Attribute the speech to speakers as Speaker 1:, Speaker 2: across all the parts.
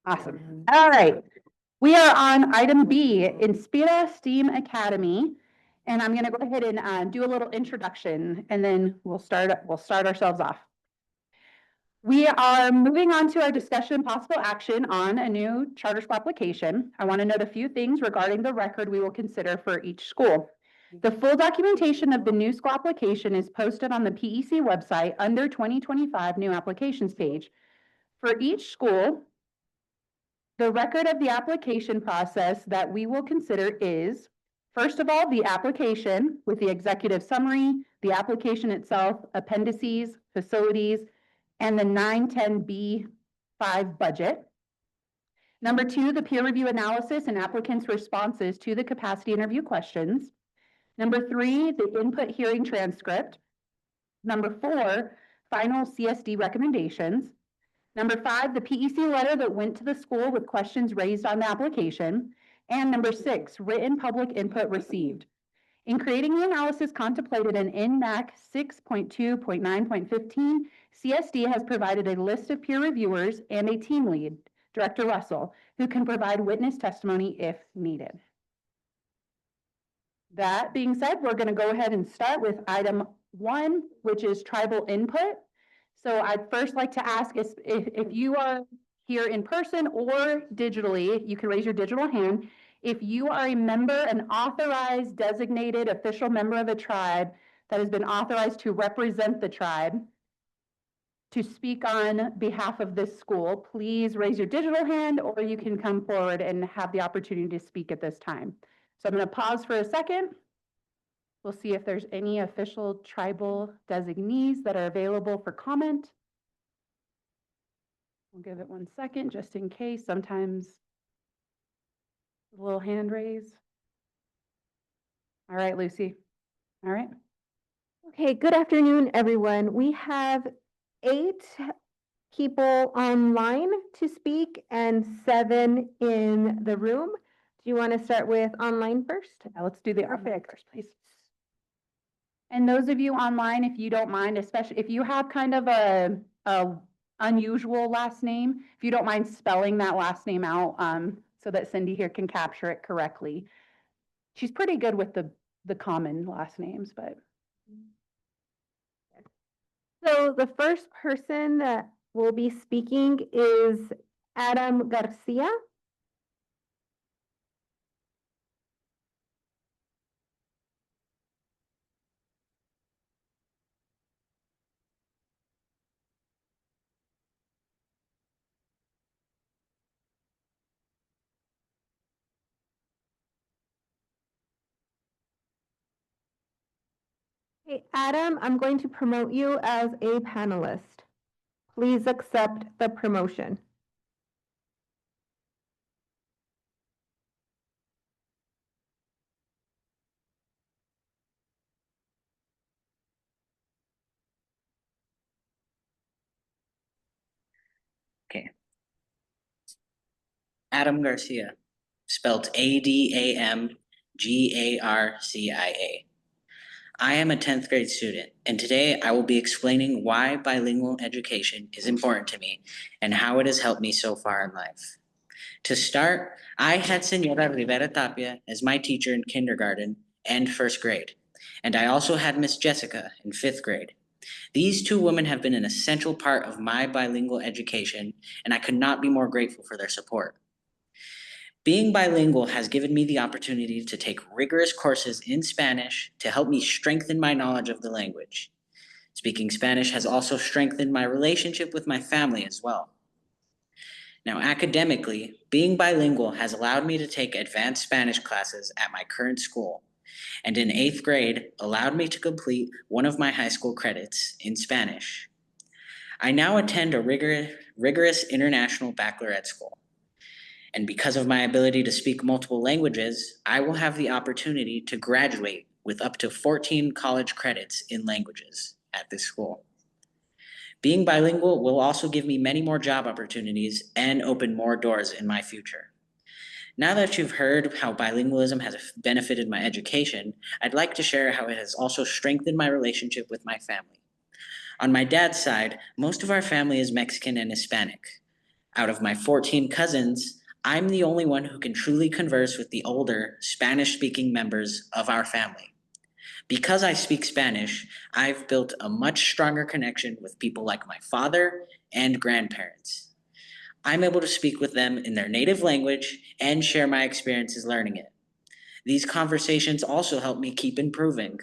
Speaker 1: Awesome. All right. We are on item B, Inspira STEAM Academy. And I'm going to go ahead and do a little introduction, and then we'll start ourselves off. We are moving on to our discussion and possible action on a new charter school application. I want to note a few things regarding the record we will consider for each school. The full documentation of the new school application is posted on the PEC website under 2025 new applications page. For each school, the record of the application process that we will consider is, first of all, the application with the executive summary, the application itself, appendices, facilities, and the 910B5 budget. Number two, the peer review analysis and applicants' responses to the capacity interview questions. Number three, the input hearing transcript. Number four, final CSD recommendations. Number five, the PEC letter that went to the school with questions raised on the application. And number six, written public input received. In creating the analysis contemplated in NMAC 6.2.9.15, CSD has provided a list of peer reviewers and a team lead, Director Russell, who can provide witness testimony if needed. That being said, we're going to go ahead and start with item 1, which is tribal input. So I'd first like to ask if you are here in person or digitally, you can raise your digital hand. If you are a member, an authorized, designated official member of a tribe that has been authorized to represent the tribe to speak on behalf of this school, please raise your digital hand, or you can come forward and have the opportunity to speak at this time. So I'm going to pause for a second. We'll see if there's any official tribal designees that are available for comment. We'll give it 1 second just in case. Sometimes a little hand raise. All right, Lucy. All right.
Speaker 2: Okay, good afternoon, everyone. We have 8 people online to speak and 7 in the room. Do you want to start with online first?
Speaker 1: Yeah, let's do the online first, please. And those of you online, if you don't mind, especially if you have kind of a unusual last name, if you don't mind spelling that last name out so that Cindy here can capture it correctly. She's pretty good with the common last names, but.
Speaker 2: So the first person that will be speaking is Adam Garcia. Hey, Adam, I'm going to promote you as a panelist. Please accept the promotion.
Speaker 3: Okay. Adam Garcia, spelled Adamgarcia. I am a 10th grade student, and today I will be explaining why bilingual education is important to me and how it has helped me so far in life. To start, I had Señora Rivera Tapia as my teacher in kindergarten and 1st grade, and I also had Miss Jessica in 5th grade. These 2 women have been an essential part of my bilingual education, and I could not be more grateful for their support. Being bilingual has given me the opportunity to take rigorous courses in Spanish to help me strengthen my knowledge of the language. Speaking Spanish has also strengthened my relationship with my family as well. Now, academically, being bilingual has allowed me to take advanced Spanish classes at my current school, and in 8th grade allowed me to complete one of my high school credits in Spanish. I now attend a rigorous international baccalaureate school. And because of my ability to speak multiple languages, I will have the opportunity to graduate with up to 14 college credits in languages at this school. Being bilingual will also give me many more job opportunities and open more doors in my future. Now that you've heard how bilingualism has benefited my education, I'd like to share how it has also strengthened my relationship with my family. On my dad's side, most of our family is Mexican and Hispanic. Out of my 14 cousins, I'm the only one who can truly converse with the older Spanish-speaking members of our family. Because I speak Spanish, I've built a much stronger connection with people like my father and grandparents. I'm able to speak with them in their native language and share my experiences learning it. These conversations also help me keep improving,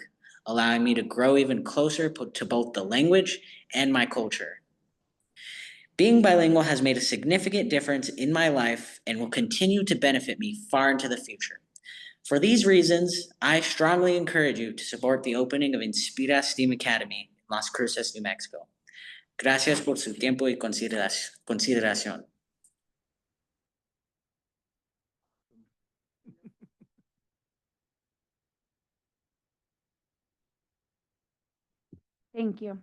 Speaker 3: allowing me to grow even closer to both the language and my culture. Being bilingual has made a significant difference in my life and will continue to benefit me far into the future. For these reasons, I strongly encourage you to support the opening of Inspira STEAM Academy in Las Cruces, New Mexico. Gracias por su tiempo y consideración.
Speaker 1: Thank you.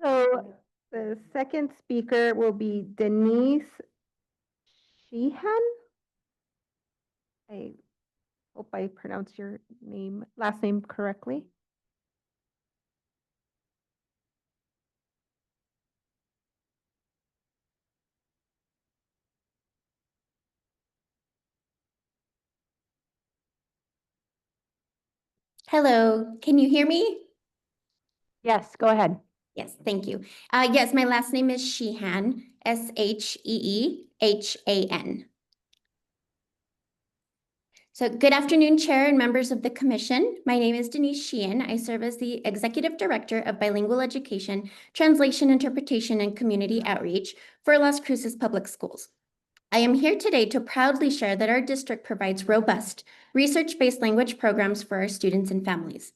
Speaker 2: So the second speaker will be Denise Sheehan. I hope I pronounced your last name correctly.
Speaker 4: Hello, can you hear me?
Speaker 1: Yes, go ahead.
Speaker 4: Yes, thank you. Yes, my last name is Sheehan, Sheehan. So good afternoon, Chair and members of the Commission. My name is Denise Sheehan. I serve as the Executive Director of Bilingual Education, Translation, Interpretation, and Community Outreach for Las Cruces Public Schools. I am here today to proudly share that our district provides robust, research-based language programs for our students and families.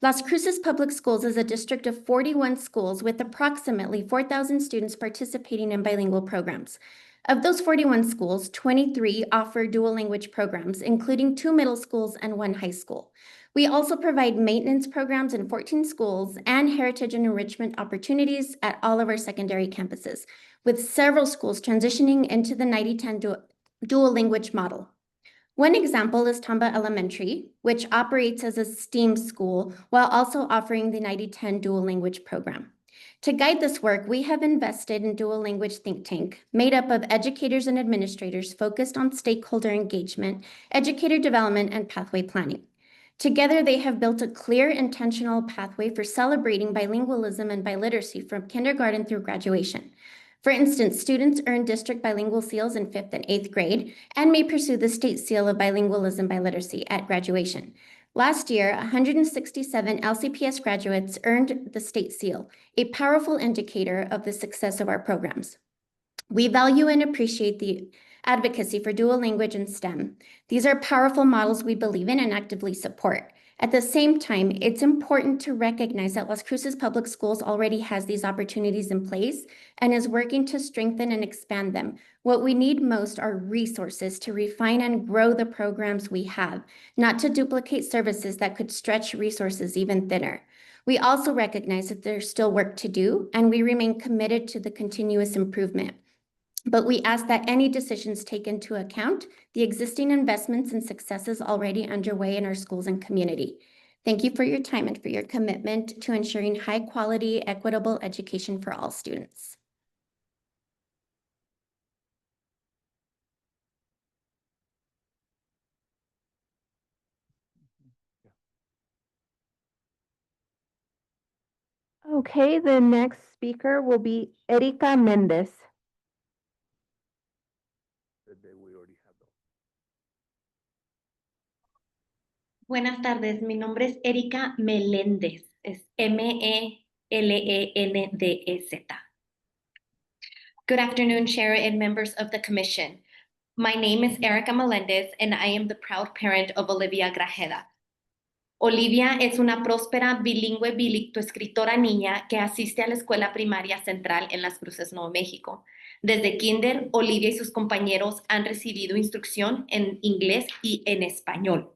Speaker 4: Las Cruces Public Schools is a district of 41 schools with approximately 4,000 students participating in bilingual programs. Of those 41 schools, 23 offer dual language programs, including 2 middle schools and 1 high school. We also provide maintenance programs in 14 schools and heritage and enrichment opportunities at all of our secondary campuses, with several schools transitioning into the 90-10 dual language model. One example is Tamba Elementary, which operates as a STEAM school while also offering the 90-10 dual language program. To guide this work, we have invested in dual language think tank made up of educators and administrators focused on stakeholder engagement, educator development, and pathway planning. Together, they have built a clear, intentional pathway for celebrating bilingualism and biliteracy from kindergarten through graduation. For instance, students earn district bilingual seals in 5th and 8th grade and may pursue the state seal of bilingualism biliteracy at graduation. Last year, 167 LCPS graduates earned the state seal, a powerful indicator of the success of our programs. We value and appreciate the advocacy for dual language and STEM. These are powerful models we believe in and actively support. At the same time, it's important to recognize that Las Cruces Public Schools already has these opportunities in place and is working to strengthen and expand them. What we need most are resources to refine and grow the programs we have, not to duplicate services that could stretch resources even thinner. We also recognize that there's still work to do, and we remain committed to the continuous improvement. But we ask that any decisions take into account the existing investments and successes already underway in our schools and community. Thank you for your time and for your commitment to ensuring high-quality, equitable education for all students.
Speaker 2: Okay, the next speaker will be Erika Mendez.
Speaker 5: Buenas tardes, mi nombre es Erika Meléndez, es Melendez. Good afternoon, Chair and members of the Commission. My name is Erika Melendez, and I am the proud parent of Olivia Grajeda. Olivia es una próspera, bilingüe, bilictoescritora niña que asiste a la Escuela Primaria Central en Las Cruces, Nuevo México. Desde kinder, Olivia y sus compañeros han recibido instrucción en inglés y en español.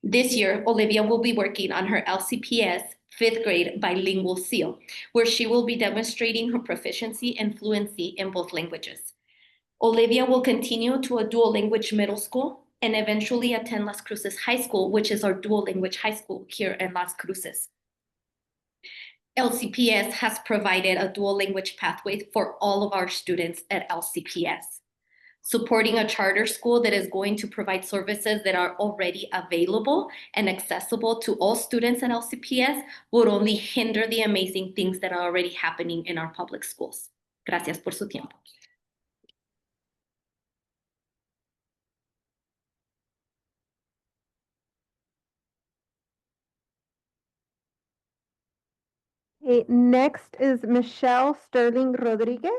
Speaker 5: This year, Olivia will be working on her LCPS fifth grade bilingual seal, where she will be demonstrating her proficiency and fluency in both languages. Olivia will continue to a dual language middle school and eventually attend Las Cruces High School, which is our dual language high school here in Las Cruces. LCPS has provided a dual language pathway for all of our students at LCPS. Supporting a charter school that is going to provide services that are already available and accessible to all students at LCPS would only hinder the amazing things that are already happening in our public schools. Gracias por su tiempo.
Speaker 2: Okay, next is Michelle Sterling Rodriguez.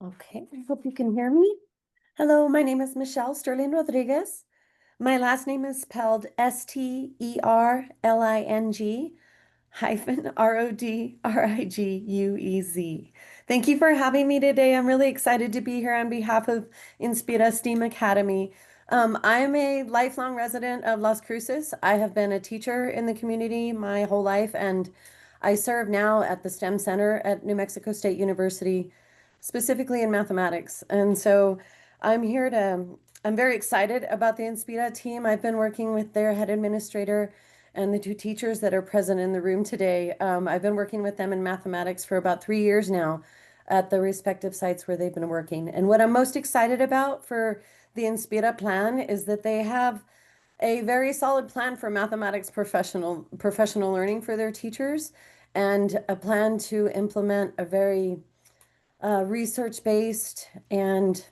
Speaker 6: Okay, I hope you can hear me. Hello, my name is Michelle Sterling Rodriguez. My last name is spelled Sterling hyphen Rodriguez. Thank you for having me today. I'm really excited to be here on behalf of Inspira STEAM Academy. I'm a lifelong resident of Las Cruces. I have been a teacher in the community my whole life, and I serve now at the STEM Center at New Mexico State University, specifically in mathematics. And so I'm very excited about the Inspira team. I've been working with their head administrator and the two teachers that are present in the room today. I've been working with them in mathematics for about 3 years now at the respective sites where they've been working. And what I'm most excited about for the Inspira plan is that they have a very solid plan for mathematics professional learning for their teachers, and a plan to implement a very research-based and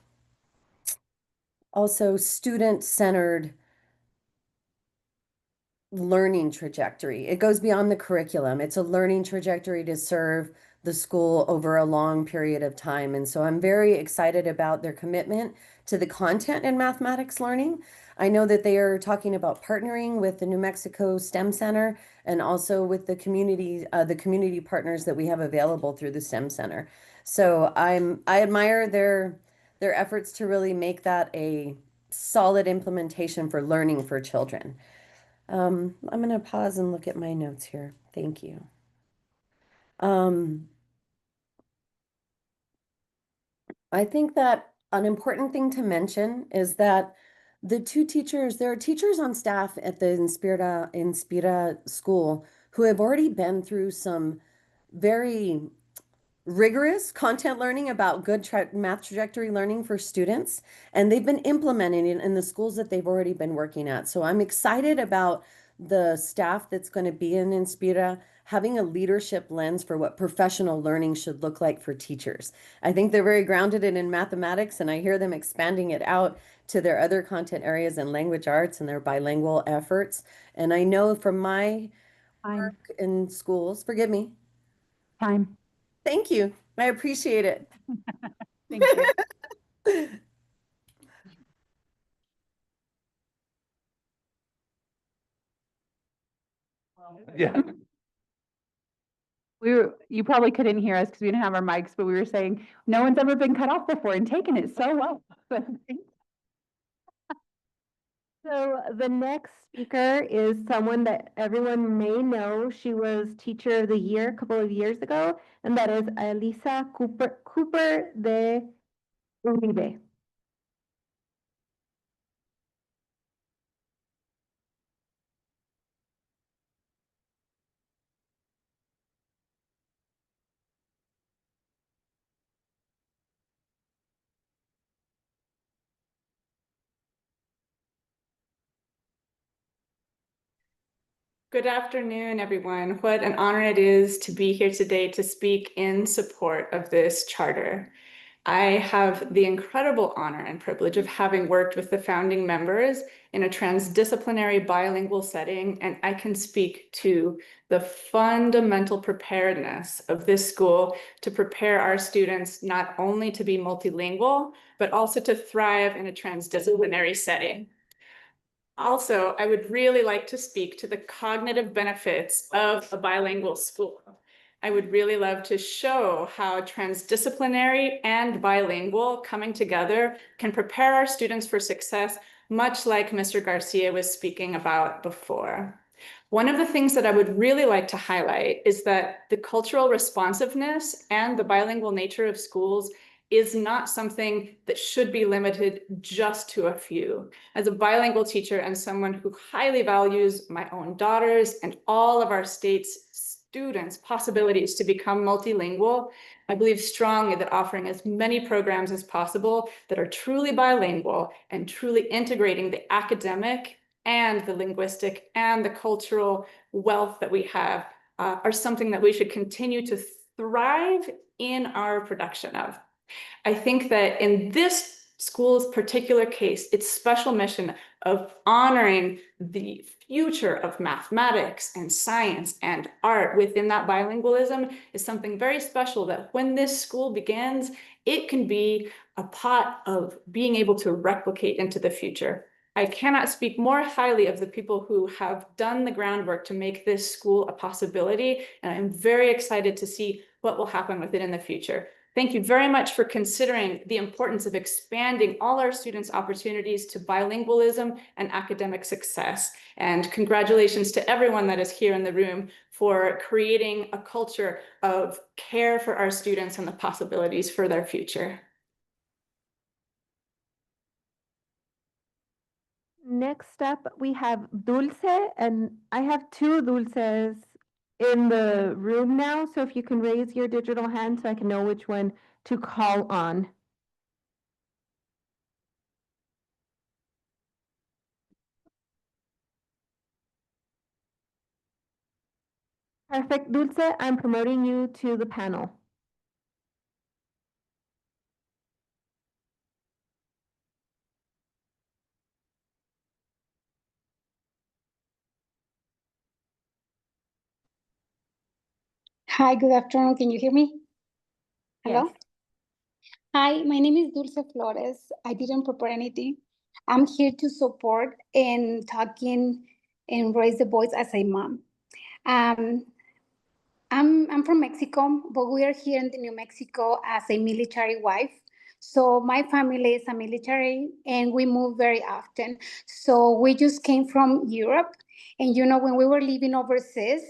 Speaker 6: also student-centered learning trajectory. It goes beyond the curriculum. It's a learning trajectory to serve the school over a long period of time. And so I'm very excited about their commitment to the content in mathematics learning. I know that they are talking about partnering with the New Mexico STEM Center and also with the community partners that we have available through the STEM Center. So I admire their efforts to really make that a solid implementation for learning for children. I'm going to pause and look at my notes here. Thank you. I think that an important thing to mention is that there are teachers on staff at the Inspira school who have already been through some very rigorous content learning about good math trajectory learning for students, and they've been implementing it in the schools that they've already been working at. So I'm excited about the staff that's going to be in Inspira having a leadership lens for what professional learning should look like for teachers. I think they're very grounded in mathematics, and I hear them expanding it out to their other content areas in language arts and their bilingual efforts. And I know from my work in schools, forgive me.
Speaker 1: Time.
Speaker 6: Thank you. I appreciate it.
Speaker 1: Thank you.
Speaker 7: Yeah.
Speaker 1: You probably couldn't hear us because we didn't have our mics, but we were saying, no one's ever been cut off before and taken it so well.
Speaker 2: So the next speaker is someone that everyone may know. She was Teacher of the Year a couple of years ago, and that is Elisa Cooper de Uribe.
Speaker 8: Good afternoon, everyone. What an honor it is to be here today to speak in support of this charter. I have the incredible honor and privilege of having worked with the founding members in a transdisciplinary bilingual setting, and I can speak to the fundamental preparedness of this school to prepare our students not only to be multilingual, but also to thrive in a transdisciplinary setting. Also, I would really like to speak to the cognitive benefits of a bilingual school. I would really love to show how transdisciplinary and bilingual coming together can prepare our students for success, much like Mr. Garcia was speaking about before. One of the things that I would really like to highlight is that the cultural responsiveness and the bilingual nature of schools is not something that should be limited just to a few. As a bilingual teacher and someone who highly values my own daughters and all of our state's students' possibilities to become multilingual, I believe strongly that offering as many programs as possible that are truly bilingual and truly integrating the academic and the linguistic and the cultural wealth that we have are something that we should continue to thrive in our production of. I think that in this school's particular case, its special mission of honoring the future of mathematics and science and art within that bilingualism is something very special that when this school begins, it can be a pot of being able to replicate into the future. I cannot speak more highly of the people who have done the groundwork to make this school a possibility, and I'm very excited to see what will happen with it in the future. Thank you very much for considering the importance of expanding all our students' opportunities to bilingualism and academic success. And congratulations to everyone that is here in the room for creating a culture of care for our students and the possibilities for their future.
Speaker 2: Next up, we have Dulce, and I have two Dulces in the room now, so if you can raise your digital hand so I can know which one to call on. Perfect, Dulce, I'm promoting you to the panel.
Speaker 9: Hi, good afternoon. Can you hear me? Hello?
Speaker 2: Yes.
Speaker 9: Hi, my name is Dulce Flores. I didn't prepare anything. I'm here to support and talking and raise the voice as a mom. Um, I'm from Mexico, but we are here in the New Mexico as a military wife. So my family is a military and we move very often. So we just came from Europe. And you know, when we were living overseas,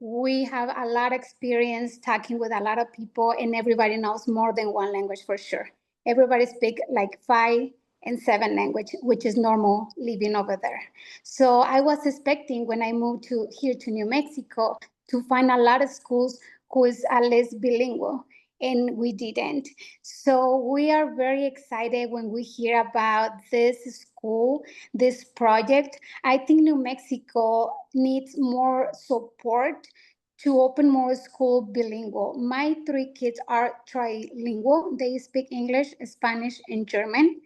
Speaker 9: we have a lot of experience talking with a lot of people and everybody knows more than one language for sure. Everybody speaks like 5 and 7 language, which is normal living over there. So I was expecting when I moved to here to New Mexico to find a lot of schools who is at least bilingual, and we didn't. So we are very excited when we hear about this school, this project. I think New Mexico needs more support to open more school bilingual. My 3 kids are trilingual. They speak English, Spanish, and German.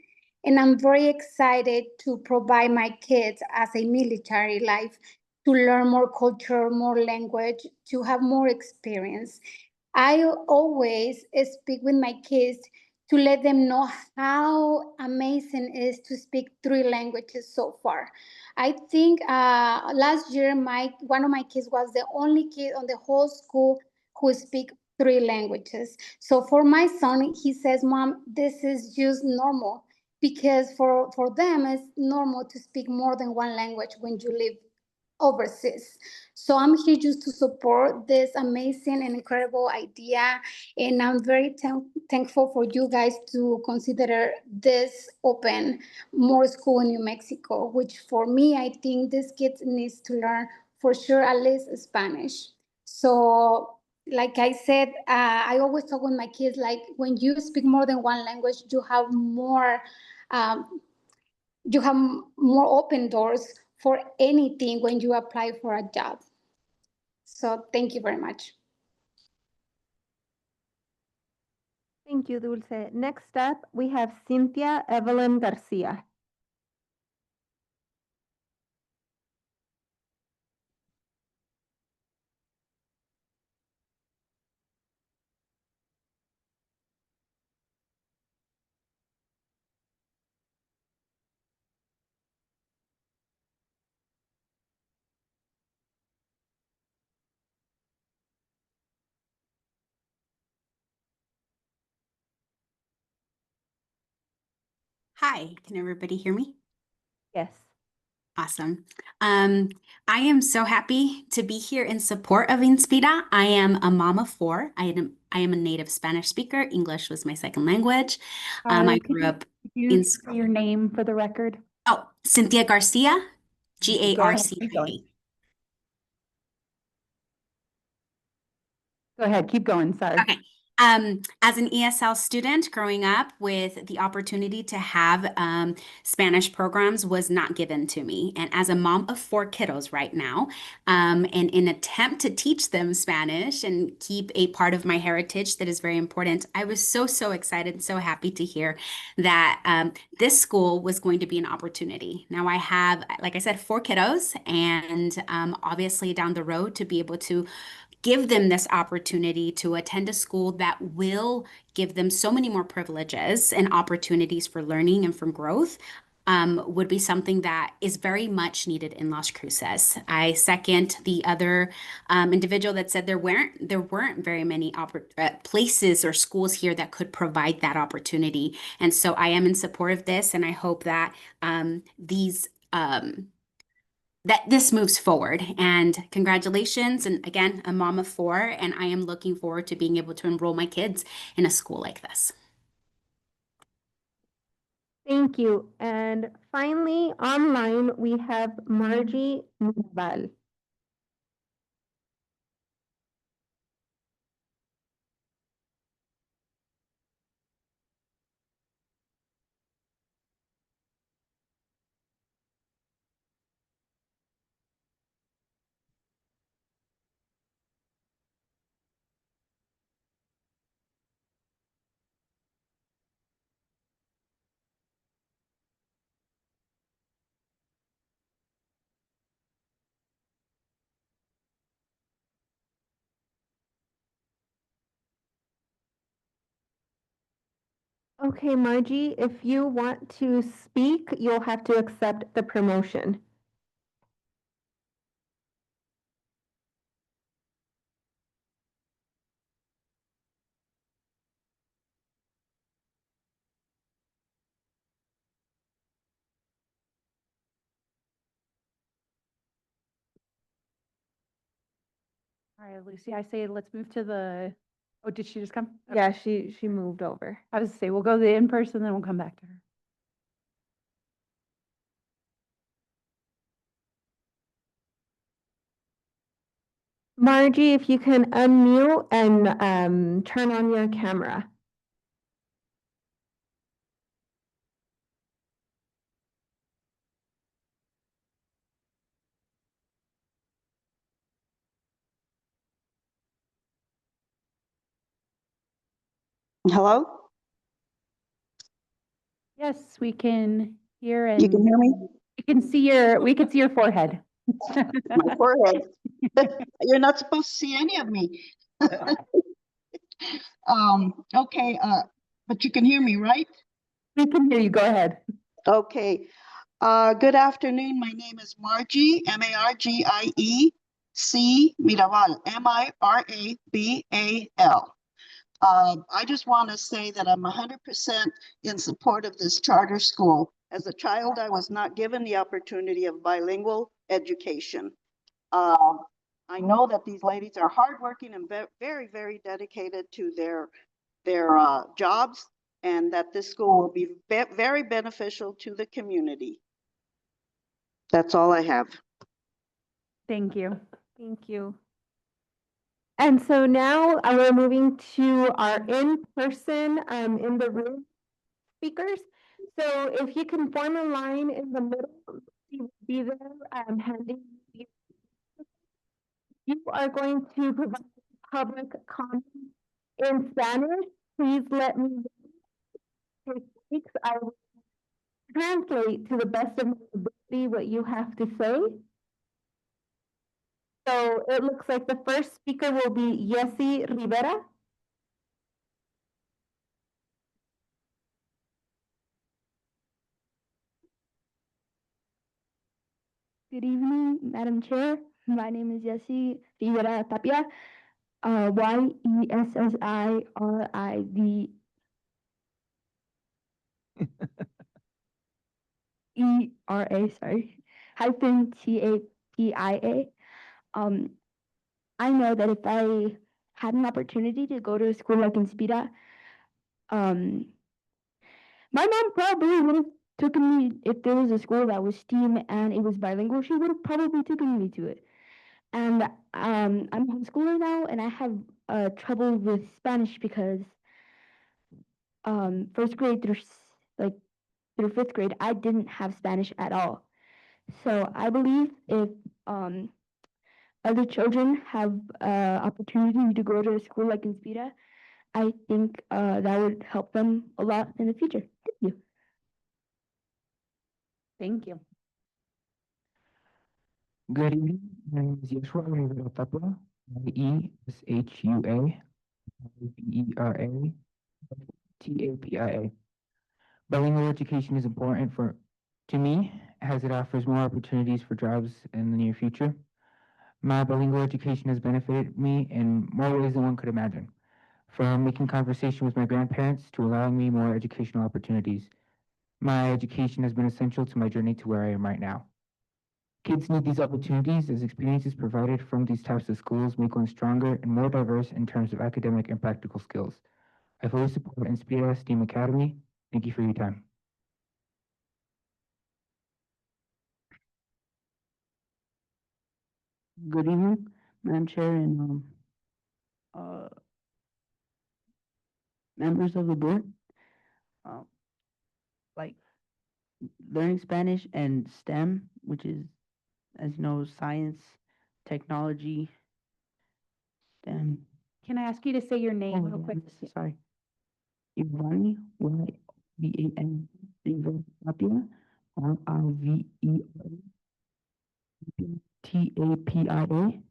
Speaker 9: And I'm very excited to provide my kids as a military life to learn more culture, more language, to have more experience. I always speak with my kids to let them know how amazing it is to speak 3 languages so far. I think last year, one of my kids was the only kid on the whole school who speak 3 languages. So for my son, he says, "Mom, this is just normal." Because for them, it's normal to speak more than one language when you live overseas. So I'm here just to support this amazing and incredible idea. And I'm very thankful for you guys to consider this open more school in New Mexico, which for me, I think this kids needs to learn for sure at least Spanish. So like I said, I always talk with my kids, like when you speak more than one language, um, you have more open doors for anything when you apply for a job. So thank you very much.
Speaker 2: Thank you, Dulce. Next up, we have Cynthia Evelyn Garcia.
Speaker 10: Hi, can everybody hear me?
Speaker 2: Yes.
Speaker 10: Awesome. I am so happy to be here in support of Inspira. I am a mom of four. I am a native Spanish speaker. English was my second language. I grew up
Speaker 1: Could you
Speaker 10: in
Speaker 1: say your name for the record?
Speaker 10: Cynthia Garcia,
Speaker 1: Go ahead, keep
Speaker 10: Garcia.
Speaker 1: going. Go ahead, keep going, sorry.
Speaker 10: Okay. As an ESL student growing up with the opportunity to have Spanish programs was not given to me. And as a mom of four kiddos right now, and in attempt to teach them Spanish and keep a part of my heritage that is very important, I was so excited and so happy to hear that this school was going to be an opportunity. Now I have, like I said, four kiddos, and obviously down the road to be able to give them this opportunity to attend a school that will give them so many more privileges and opportunities for learning and for growth would be something that is very much needed in Las Cruces. I second the other individual that said there weren't very many places or schools here that could provide that opportunity. And so I am in support of this, and I hope that this moves forward. And congratulations. And again, a mom of four, and I am looking forward to being able to enroll my kids in a school like this.
Speaker 2: Thank you. And finally, online, we have Margie Naval. Okay, Margie, if you want to speak, you'll have to accept the promotion.
Speaker 1: All right, Lucy, I say let's move to the, oh, did she just come? Okay.
Speaker 2: Yeah, she moved over.
Speaker 1: I was to say, we'll go to the in-person, then we'll come back to her.
Speaker 2: Margie, if you can unmute and turn on your camera.
Speaker 11: Hello?
Speaker 1: Yes, we can hear
Speaker 11: You
Speaker 1: and
Speaker 11: can hear me?
Speaker 1: we can see your forehead.
Speaker 11: My forehead. You're not supposed to see any of me. Okay, but you can hear me, right?
Speaker 1: We can hear you, go ahead.
Speaker 11: Okay. Good afternoon. My name is Margie, Margie C. Mirabal, Mirabal. I just want to say that I'm 100% in support of this charter school. As a child, I was not given the opportunity of bilingual education. I know that these ladies are hardworking and very dedicated to their jobs, and that this school will be very beneficial to the community. That's all I have.
Speaker 1: Thank you.
Speaker 2: Thank you. And so now we're moving to our in-person, in the room speakers. So if you can form a line in the middle, you will be there, handing you you are going to provide public comment in Spanish. Please let me know. I will translate to the best of my ability what you have to say. So it looks like the first speaker will be Yessi Rivera.
Speaker 12: Good evening, Madam Chair. My name is Yessi Rivera Tapia. YESSIRIV ERA, sorry, hyphen TAPIA. I know that if I had an opportunity to go to a school like Inspira, my mom probably would have taken me, if there was a school that was STEAM and it was bilingual, she would have probably taken me to it. And I'm a homeschooler now, and I have trouble with Spanish because first grade through fifth grade, I didn't have Spanish at all. So I believe if other children have opportunity to go to a school like Inspira, I think that would help them a lot in the future. Thank you.
Speaker 1: Thank you.
Speaker 13: Good evening. My name is Yeshua Rivera Tapia, YESHUA Rivera TAPIA. Bilingual education is important to me as it offers more opportunities for jobs in the near future. My bilingual education has benefited me in more ways than one could imagine, from making conversation with my grandparents to allowing me more educational opportunities. My education has been essential to my journey to where I am right now. Kids need these opportunities as experiences provided from these types of schools make one stronger and more diverse in terms of academic and practical skills. I fully support Inspira STEAM Academy. Thank you for your time.
Speaker 12: Good evening, Madam Chair and members of the board. Like learning Spanish and STEM, which is, as you know, science, technology, STEM.
Speaker 1: Can I ask you to say your name real
Speaker 12: yeah,
Speaker 1: quick?
Speaker 12: Sorry. Ivani, YVAN, Rivera Tapia, RIVERA TAPIA.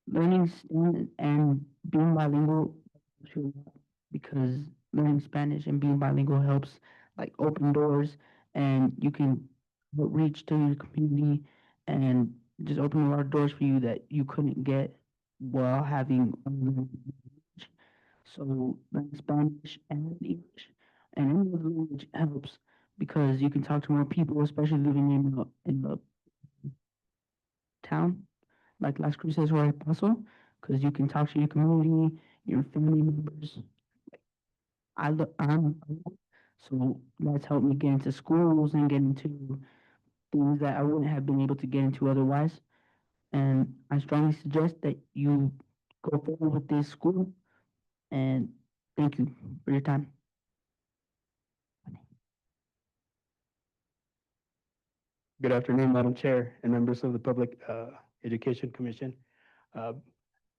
Speaker 12: Learning STEM and being bilingual helps you a lot because learning Spanish and being bilingual helps like open doors and you can reach to your community and just open a lot of doors for you that you couldn't get while having another language. So learning Spanish and English and any other language helps because you can talk to more people, especially living in a town like Las Cruces or El Paso, because you can talk to your community, your family members. I'm so that's helped me get into schools and get into things that I wouldn't have been able to get into otherwise. And I strongly suggest that you go forward with this school. And thank you for your time.
Speaker 7: Good afternoon, Madam Chair and members of the Public Education Commission.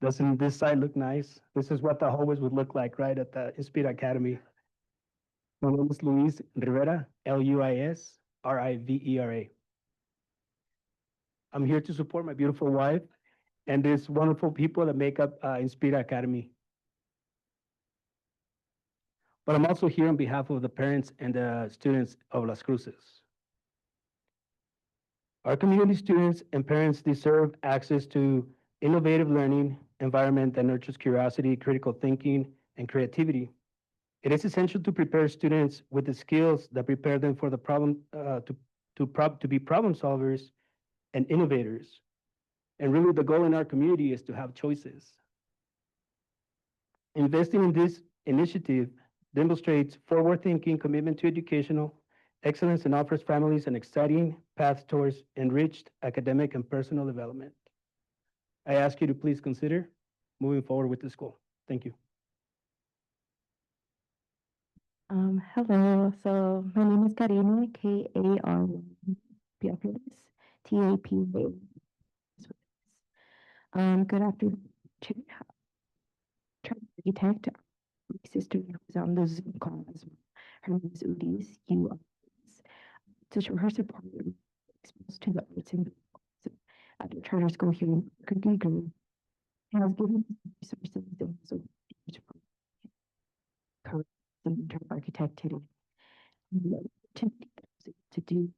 Speaker 7: Doesn't this side look nice? This is what the hallways would look like right at the Inspira Academy. My name is Luis Rivera, LUISRIVERA. I'm here to support my beautiful wife and these wonderful people that make up Inspira Academy. But I'm also here on behalf of the parents and the students of Las Cruces. Our community students and parents deserve access to innovative learning environment that nurtures curiosity, critical thinking, and creativity. It is essential to prepare students with the skills that prepare them for the problem to be problem solvers and innovators. And really the goal in our community is to have choices. Investing in this initiative demonstrates forward-thinking commitment to educational excellence and offers families an exciting path towards enriched academic and personal development. I ask you to please consider moving forward with the school. Thank you.
Speaker 12: Hello. So my name is Karina, K-A-R-Y-P-A-P-A. Good afternoon. Chair, Architect, my sister was on the Zoom call as well. Her name is Udis. To show her support, exposed to the arts and at the charter school here in Cookie Grove, and has given us resources and also courage and mentor of architect today. To do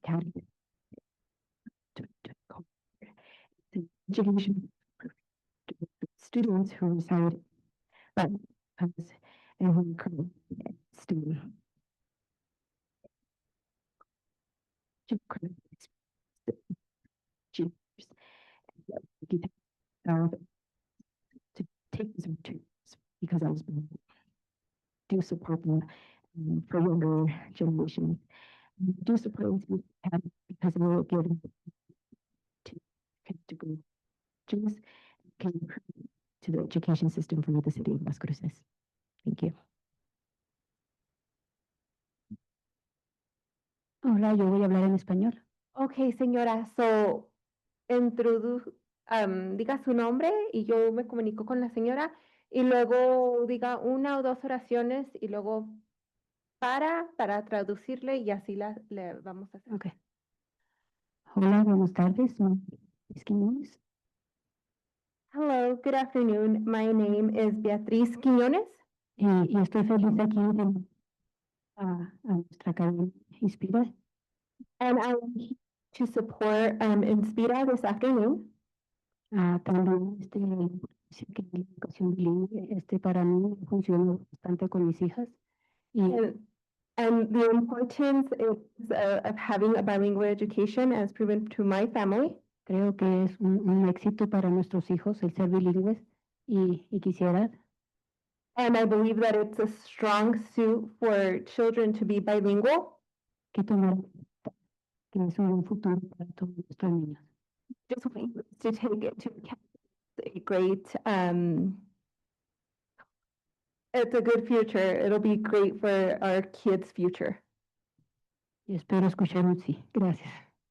Speaker 12: academy to education students who reside but and who are currently student to take these materials because I was do support them for younger generations. Do support them because they will give them to go can improve to the education system for the city of Las Cruces. Thank you. Hola, yo voy a hablar en español.
Speaker 2: Okay, señora, so diga su nombre y yo me comunico con la señora y luego diga una o dos oraciones y luego para traducirle y así le vamos a hacer.
Speaker 12: Okay. Hola, buenas tardes. Quiñones.
Speaker 2: Hello, good afternoon. My name is Beatriz Quiñones.
Speaker 12: Y estoy feliz aquí a nuestra academia Inspira.
Speaker 2: And I'm here to support Inspira this afternoon.
Speaker 12: También que la educación bilingüe para mí funciona bastante con mis hijas.
Speaker 2: And the importance is, of having a bilingual education as proven to my family.
Speaker 12: Creo que es un éxito para nuestros hijos el ser bilingües y quisiera
Speaker 2: And I believe that it's a strong suit for children to be bilingual.
Speaker 12: que tomar que es un buen futuro para todos nuestros niños.
Speaker 2: Just want to take it to account a great, it's a good future. It'll be great for our kids' future.
Speaker 12: Y espero escuchar un sí. Gracias.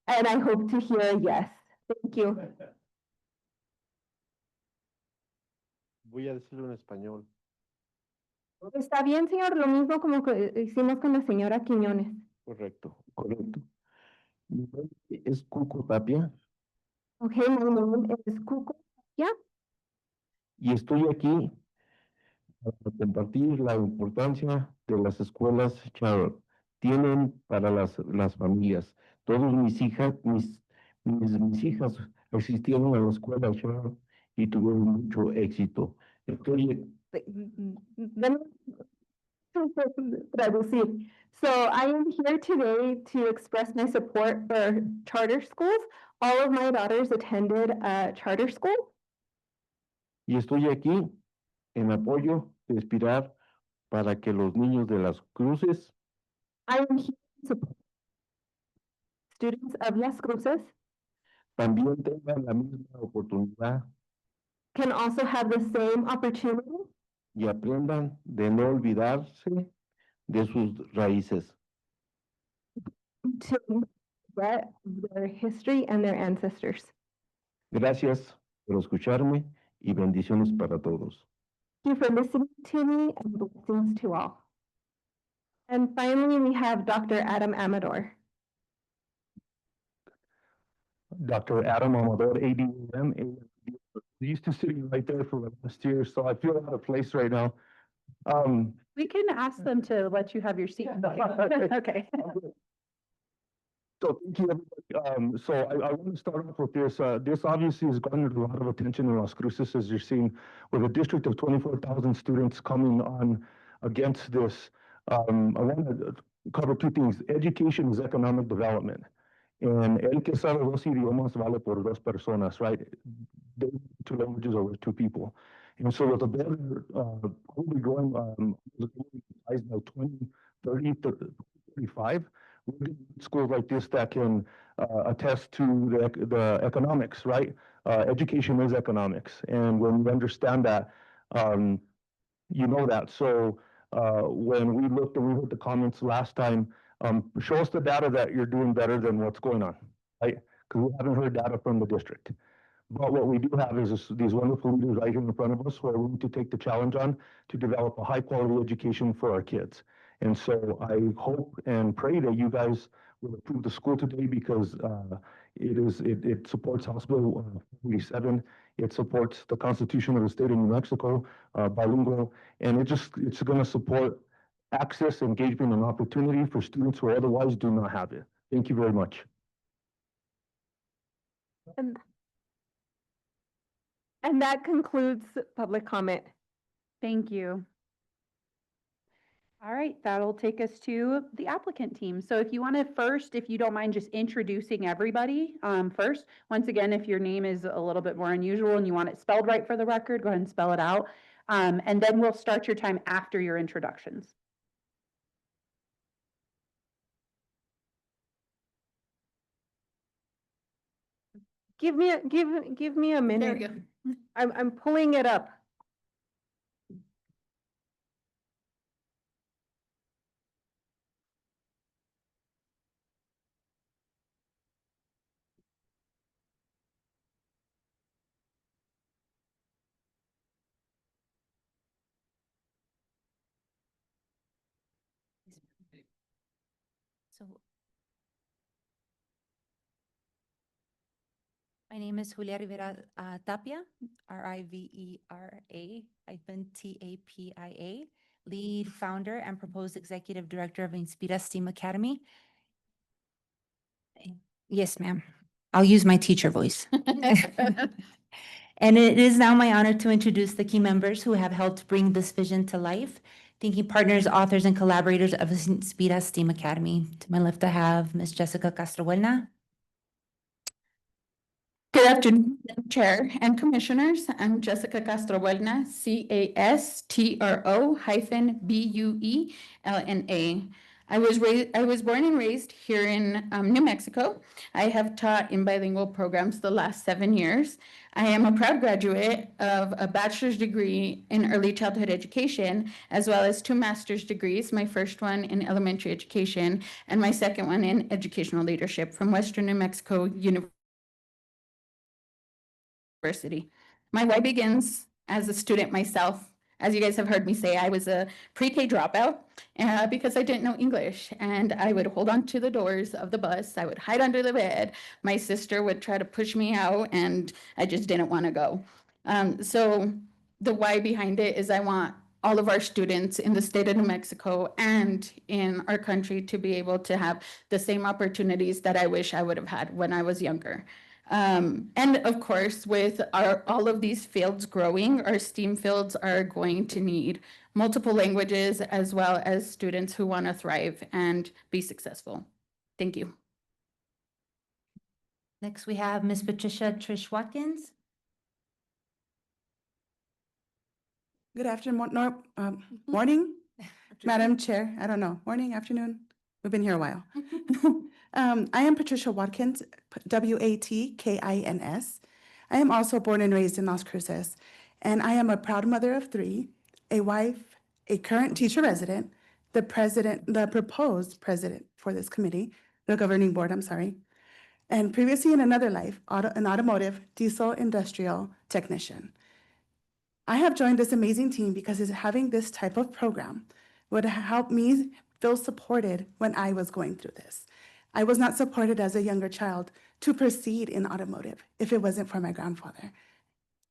Speaker 2: And I hope to hear a yes. Thank you.
Speaker 14: Voy a decirlo en español.
Speaker 2: Está bien, señor, lo mismo como que hicimos con la señora Quiñones.
Speaker 14: Correcto. Mi nombre es Cuco Tapia
Speaker 2: Okay, my name is Cuco. Yeah.
Speaker 14: y estoy aquí para compartir la importancia de las escuelas charter tienen para las familias. Todos mis hijas asistieron a la escuela charter y tuvieron mucho éxito.
Speaker 2: Traducir. So I am here today to express my support for charter schools. All of my daughters attended a charter school.
Speaker 14: Y estoy aquí en apoyo de Inspirar para que los niños de las Cruces
Speaker 2: I am here to support students of Las Cruces
Speaker 14: también tengan la misma oportunidad
Speaker 2: can also have the same opportunity
Speaker 14: y aprendan de no olvidarse de sus raíces.
Speaker 2: to get their history and their ancestors.
Speaker 14: Gracias por escucharme y bendiciones para todos.
Speaker 2: Thank you for listening to me and blessings to all. And finally, we have Dr. Adam Amador.
Speaker 15: Dr. Adam Amador, ADM. Used to sitting right there for the last year, so I feel out of place right now.
Speaker 1: We can ask them to let you have your seat. Okay.
Speaker 15: So thank you, everybody. So I want to start off with this. This obviously has garnered a lot of attention in Las Cruces, as you're seeing, with a district of 24,000 students coming on against this. I want to cover two things. Education is economic development. And el que sabe dos idiomas vale por dos personas, right? Two languages over two people. And so with a better, probably growing, by 2030, 35, we're getting schools like this that can attest to the economics, right? Education is economics. And when you understand that, you know that. So when we heard the comments last time, show us the data that you're doing better than what's going on, right? Because we haven't heard data from the district. But what we do have is these wonderful leaders right here in front of us who are willing to take the challenge on to develop a high quality education for our kids. And so I hope and pray that you guys will approve the school today because it supports House Bill 47. It supports the Constitution of the State of New Mexico, bilingual, and it's going to support access, engagement, and opportunity for students who otherwise do not have it. Thank you very much.
Speaker 2: And that concludes public comment.
Speaker 1: Thank you. All right, that'll take us to the applicant team. So if you want to first, if you don't mind just introducing everybody first. Once again, if your name is a little bit more unusual and you want it spelled right for the record, go ahead and spell it out. And then we'll start your time after your introductions.
Speaker 2: Give me a minute.
Speaker 4: There we go.
Speaker 2: I'm pulling it up.
Speaker 16: So my name is Julia Rivera Tapia, Rivera-Tapia, lead founder and proposed executive director of Inspira STEAM Academy. Yes, ma'am. I'll use my teacher voice. And it is now my honor to introduce the key members who have helped bring this vision to life. Thinking partners, authors, and collaborators of Inspira STEAM Academy. To my left, I have Ms. Jessica Castrobuena.
Speaker 17: Good afternoon, Chair and Commissioners. I'm Jessica Castrobuena, CASTRO-BUELNA. I was born and raised here in New Mexico. I have taught in bilingual programs the last 7 years. I am a proud graduate of a bachelor's degree in early childhood education, as well as 2 master's degrees, my first one in elementary education and my second one in educational leadership from Western New Mexico University. My why begins as a student myself. As you guys have heard me say, I was a pre-K dropout because I didn't know English, and I would hold on to the doors of the bus. I would hide under the bed. My sister would try to push me out, and I just didn't want to go. So the why behind it is I want all of our students in the state of New Mexico and in our country to be able to have the same opportunities that I wish I would have had when I was younger. And of course, with all of these fields growing, our STEAM fields are going to need multiple languages as well as students who want to thrive and be successful. Thank you.
Speaker 16: Next, we have Ms. Patricia Trish Watkins.
Speaker 18: Good afternoon, morning, Madam Chair. I don't know, morning, afternoon. We've been here a while. I am Patricia Watkins, Watkins. I am also born and raised in Las Cruces, and I am a proud mother of 3, a wife, a current teacher resident, the proposed president for this committee, the governing board, I'm sorry, and previously in another life, an automotive diesel industrial technician. I have joined this amazing team because having this type of program would help me feel supported when I was going through this. I was not supported as a younger child to proceed in automotive if it wasn't for my grandfather.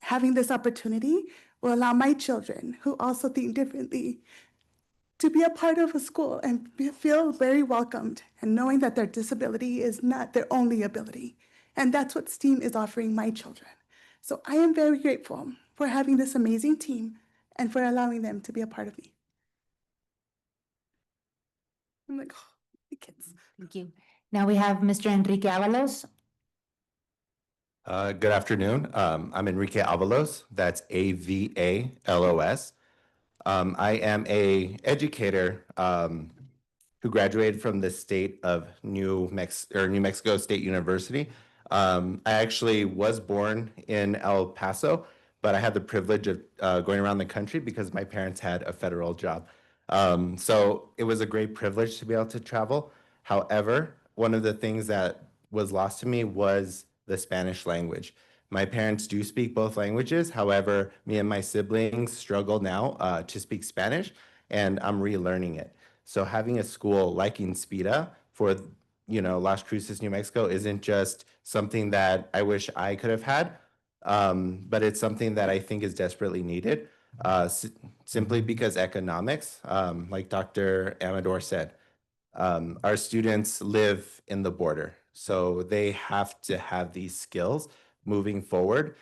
Speaker 18: Having this opportunity will allow my children, who also think differently, to be a part of a school and feel very welcomed, and knowing that their disability is not their only ability. And that's what STEAM is offering my children. So I am very grateful for having this amazing team and for allowing them to be a part of me. I'm like, oh, the kids.
Speaker 16: Thank you. Now we have Mr. Enrique Avalos.
Speaker 19: Good afternoon. I'm Enrique Avalos. That's Avalos. I am a educator who graduated from the state of New Mexico State University. I actually was born in El Paso, but I had the privilege of going around the country because my parents had a federal job. So it was a great privilege to be able to travel. However, one of the things that was lost to me was the Spanish language. My parents do speak both languages. However, me and my siblings struggle now to speak Spanish, and I'm relearning it. So having a school like Inspira for, Las Cruces, New Mexico isn't just something that I wish I could have had, but it's something that I think is desperately needed, simply because economics, like Dr. Amador said, our students live in the border, so they have to have these skills moving forward.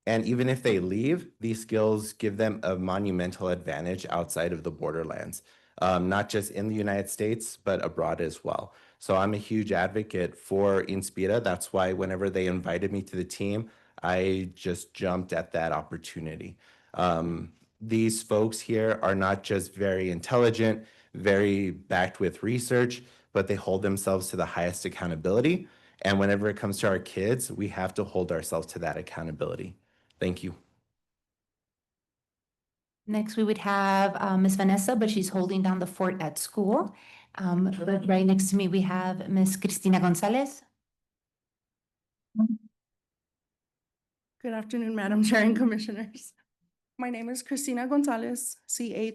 Speaker 19: And even if they leave, these skills give them a monumental advantage outside of the borderlands, not just in the United States, but abroad as well. So I'm a huge advocate for Inspira. That's why whenever they invited me to the team, I just jumped at that opportunity. These folks here are not just very intelligent, very backed with research, but they hold themselves to the highest accountability. And whenever it comes to our kids, we have to hold ourselves to that accountability. Thank you.
Speaker 16: Next, we would have Ms. Vanessa, but she's holding down the fort at school. But right next to me, we have Ms. Cristina Gonzalez.
Speaker 18: Good afternoon, Madam Chair and Commissioners. My name is Cristina Gonzalez, Christina,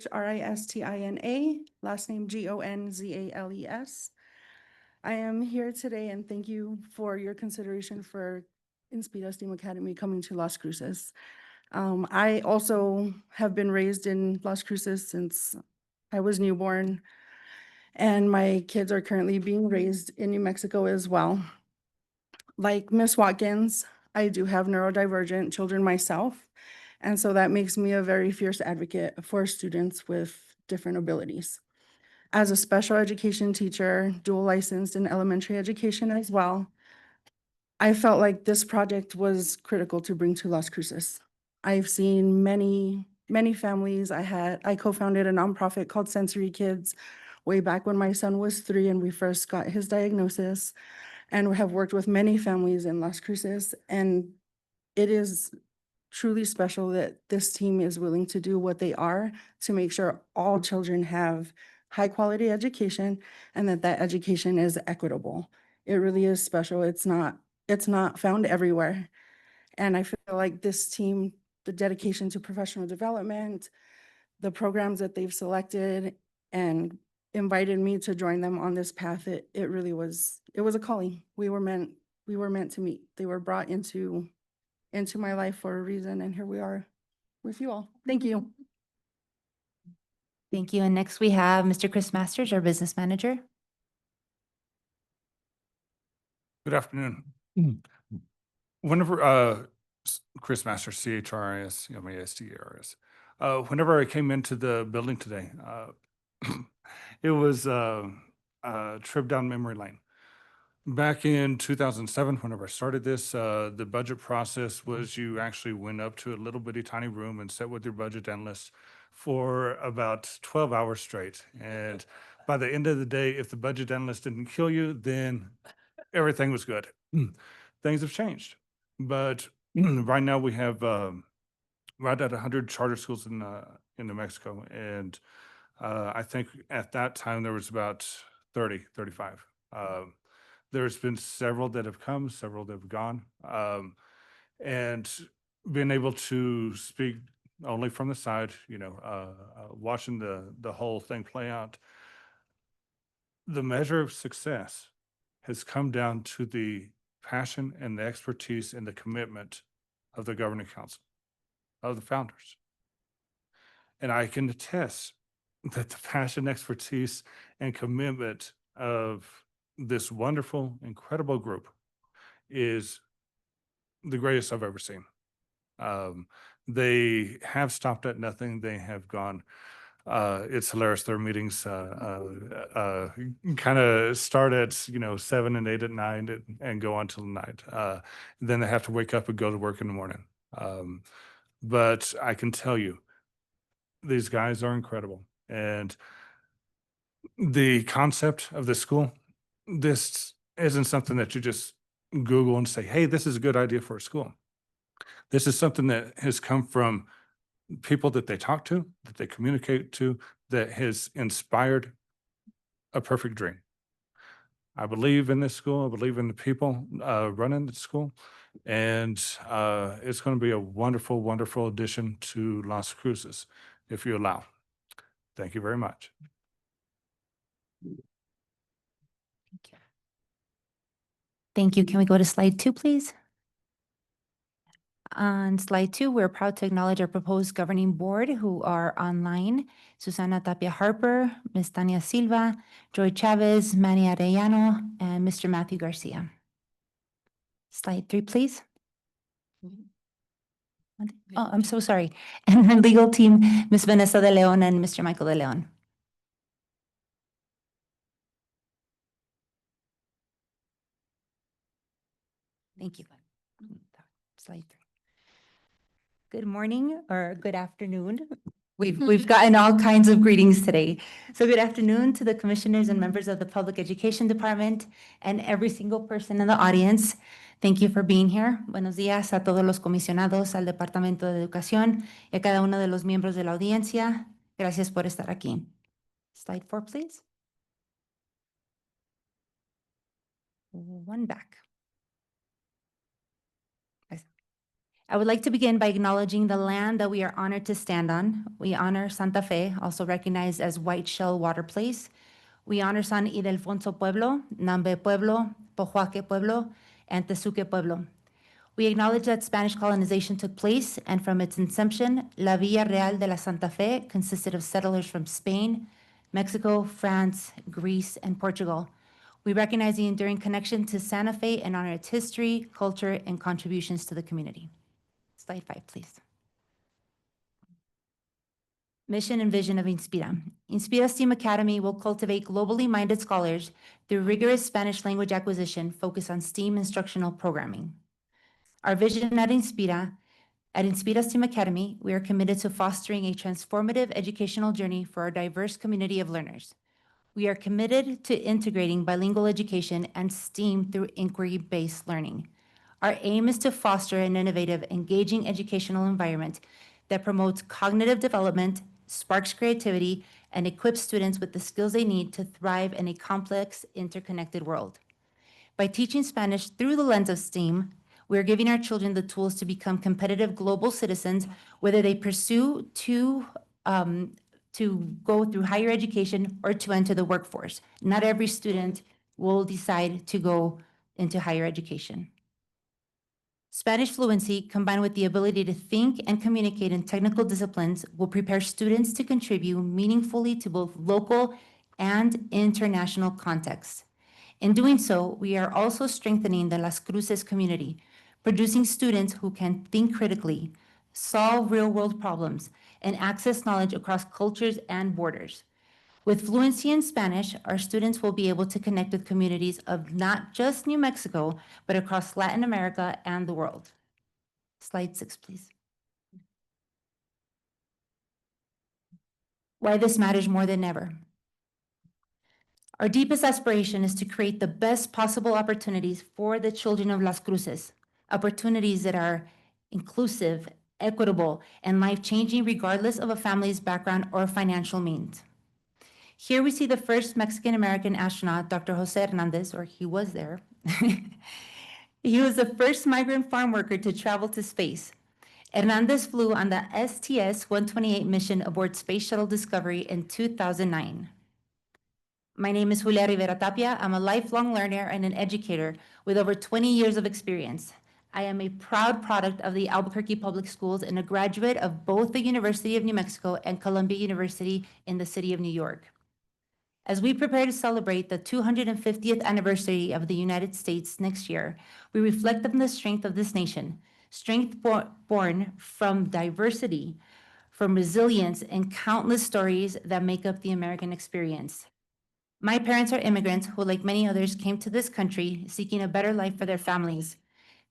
Speaker 18: last name Gonzales. I am here today and thank you for your consideration for Inspira STEAM Academy coming to Las Cruces. I also have been raised in Las Cruces since I was newborn, and my kids are currently being raised in New Mexico as well. Like Miss Watkins, I do have neurodivergent children myself, and so that makes me a very fierce advocate for students with different abilities. As a special education teacher, dual licensed in elementary education as well, I felt like this project was critical to bring to Las Cruces. I've seen many families. I co-founded a nonprofit called Sensory Kids way back when my son was 3 and we first got his diagnosis, and we have worked with many families in Las Cruces, and it is truly special that this team is willing to do what they are to make sure all children have high quality education and that education is equitable. It really is special. It's not found everywhere. And I feel like this team, the dedication to professional development, the programs that they've selected and invited me to join them on this path, it really was, it was a calling. We were meant to meet. They were brought into my life for a reason, and here we are with you all. Thank you.
Speaker 16: Thank you. And next we have Mr. Chris Masters, our business manager.
Speaker 20: Good afternoon. Whenever, Chris Masters, CHRIS, MASTERS. Whenever I came into the building today, it was a trip down memory lane. Back in 2007, whenever I started this, the budget process was you actually went up to a little bitty tiny room and sat with your budget analyst for about 12 hours straight. And by the end of the day, if the budget analyst didn't kill you, then everything was good. Things have changed. But right now we have right at 100 charter schools in New Mexico. And I think at that time there was about 30, 35. There's been several that have come, several that have gone. And being able to speak only from the side, watching the whole thing play out, the measure of success has come down to the passion and the expertise and the commitment of the governing council, of the founders. And I can attest that the passion, expertise, and commitment of this wonderful, incredible group is the greatest I've ever seen. They have stopped at nothing. They have gone. It's hilarious. Their meetings kind of start at 7 and 8 at night and go on till night. Then they have to wake up and go to work in the morning. But I can tell you, these guys are incredible. And the concept of the school, this isn't something that you just Google and say, hey, this is a good idea for a school. This is something that has come from people that they talk to, that they communicate to, that has inspired a perfect dream. I believe in this school. I believe in the people running the school. And it's going to be a wonderful, wonderful addition to Las Cruces, if you allow. Thank you very much.
Speaker 16: Thank you. Can we go to slide 2, please? On slide 2, we're proud to acknowledge our proposed governing board who are online. Susana Tapia Harper, Ms. Tania Silva, Joy Chavez, Manny Arellano, and Mr. Matthew Garcia. Slide 3, please. Oh, I'm so sorry. And our legal team, Ms. Vanessa de Leon and Mr. Michael de Leon. Thank you. Slide 3. Good morning or good afternoon. We've gotten all kinds of greetings today. So good afternoon to the commissioners and members of the Public Education Department and every single person in the audience. Thank you for being here. Buenos días a todos los comisionados, al Departamento de Educación y a cada uno de los miembros de la audiencia. Gracias por estar aquí. Slide 4, please. One back. I would like to begin by acknowledging the land that we are honored to stand on. We honor Santa Fe, also recognized as White Shell Water Place. We honor San Ildefonso Pueblo, Nambe Pueblo, Pojoaque Pueblo, and Tesuque Pueblo. We acknowledge that Spanish colonization took place, and from its inception, La Villa Real de la Santa Fe consisted of settlers from Spain, Mexico, France, Greece, and Portugal. We recognize the enduring connection to Santa Fe and honor its history, culture, and contributions to the community. Slide 5, please. Mission and vision of Inspira. Inspira STEAM Academy will cultivate globally minded scholars through rigorous Spanish language acquisition focused on STEAM instructional programming. Our vision at Inspira STEAM Academy, we are committed to fostering a transformative educational journey for our diverse community of learners. We are committed to integrating bilingual education and STEAM through inquiry-based learning. Our aim is to foster an innovative, engaging educational environment that promotes cognitive development, sparks creativity, and equips students with the skills they need to thrive in a complex, interconnected world. By teaching Spanish through the lens of STEAM, we are giving our children the tools to become competitive global citizens, whether they pursue to go through higher education or to enter the workforce. Not every student will decide to go into higher education. Spanish fluency, combined with the ability to think and communicate in technical disciplines, will prepare students to contribute meaningfully to both local and international contexts. In doing so, we are also strengthening the Las Cruces community, producing students who can think critically, solve real-world problems, and access knowledge across cultures and borders. With fluency in Spanish, our students will be able to connect with communities of not just New Mexico, but across Latin America and the world. Slide 6, please. Why this matters more than ever. Our deepest aspiration is to create the best possible opportunities for the children of Las Cruces, opportunities that are inclusive, equitable, and life-changing regardless of a family's background or financial means. Here we see the first Mexican-American astronaut, Dr. Jose Hernandez, or he was there. He was the first migrant farm worker to travel to space. Hernandez flew on the STS-128 mission aboard Space Shuttle Discovery in 2009. My name is Julia Rivera Tapia. I'm a lifelong learner and an educator with over 20 years of experience. I am a proud product of the Albuquerque Public Schools and a graduate of both the University of New Mexico and Columbia University in the city of New York. As we prepare to celebrate the 250th anniversary of the United States next year, we reflect on the strength of this nation, strength born from diversity, from resilience, and countless stories that make up the American experience. My parents are immigrants who, like many others, came to this country seeking a better life for their families.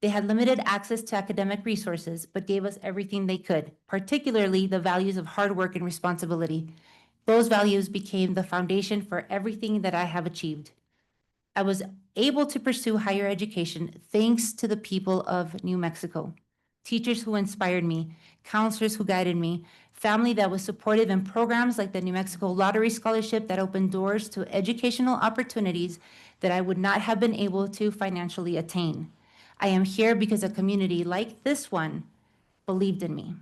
Speaker 16: They had limited access to academic resources, but gave us everything they could, particularly the values of hard work and responsibility. Those values became the foundation for everything that I have achieved. I was able to pursue higher education thanks to the people of New Mexico, teachers who inspired me, counselors who guided me, family that was supportive in programs like the New Mexico Lottery Scholarship that opened doors to educational opportunities that I would not have been able to financially attain. I am here because a community like this one believed in me.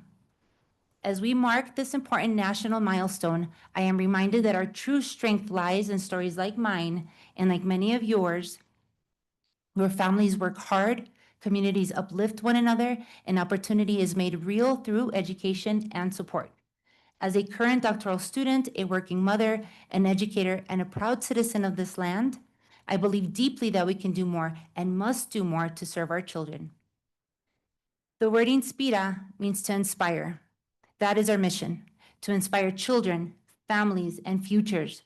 Speaker 16: As we mark this important national milestone, I am reminded that our true strength lies in stories like mine and like many of yours, where families work hard, communities uplift one another, and opportunity is made real through education and support. As a current doctoral student, a working mother, an educator, and a proud citizen of this land, I believe deeply that we can do more and must do more to serve our children. The word Inspira means to inspire. That is our mission, to inspire children, families, and futures.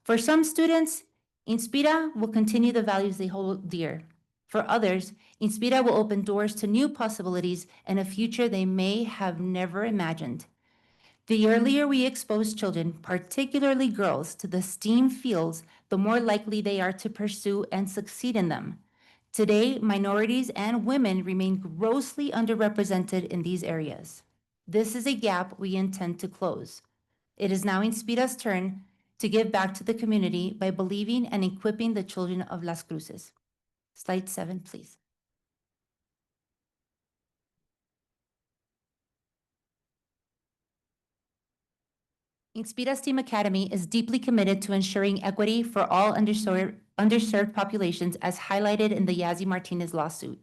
Speaker 16: For some students, Inspira will continue the values they hold dear. For others, Inspira will open doors to new possibilities and a future they may have never imagined. The earlier we expose children, particularly girls, to the STEAM fields, the more likely they are to pursue and succeed in them. Today, minorities and women remain grossly underrepresented in these areas. This is a gap we intend to close. It is now Inspira's turn to give back to the community by believing and equipping the children of Las Cruces. Slide 7, please. Inspira STEAM Academy is deeply committed to ensuring equity for all underserved populations as highlighted in the Yazzie Martinez lawsuit.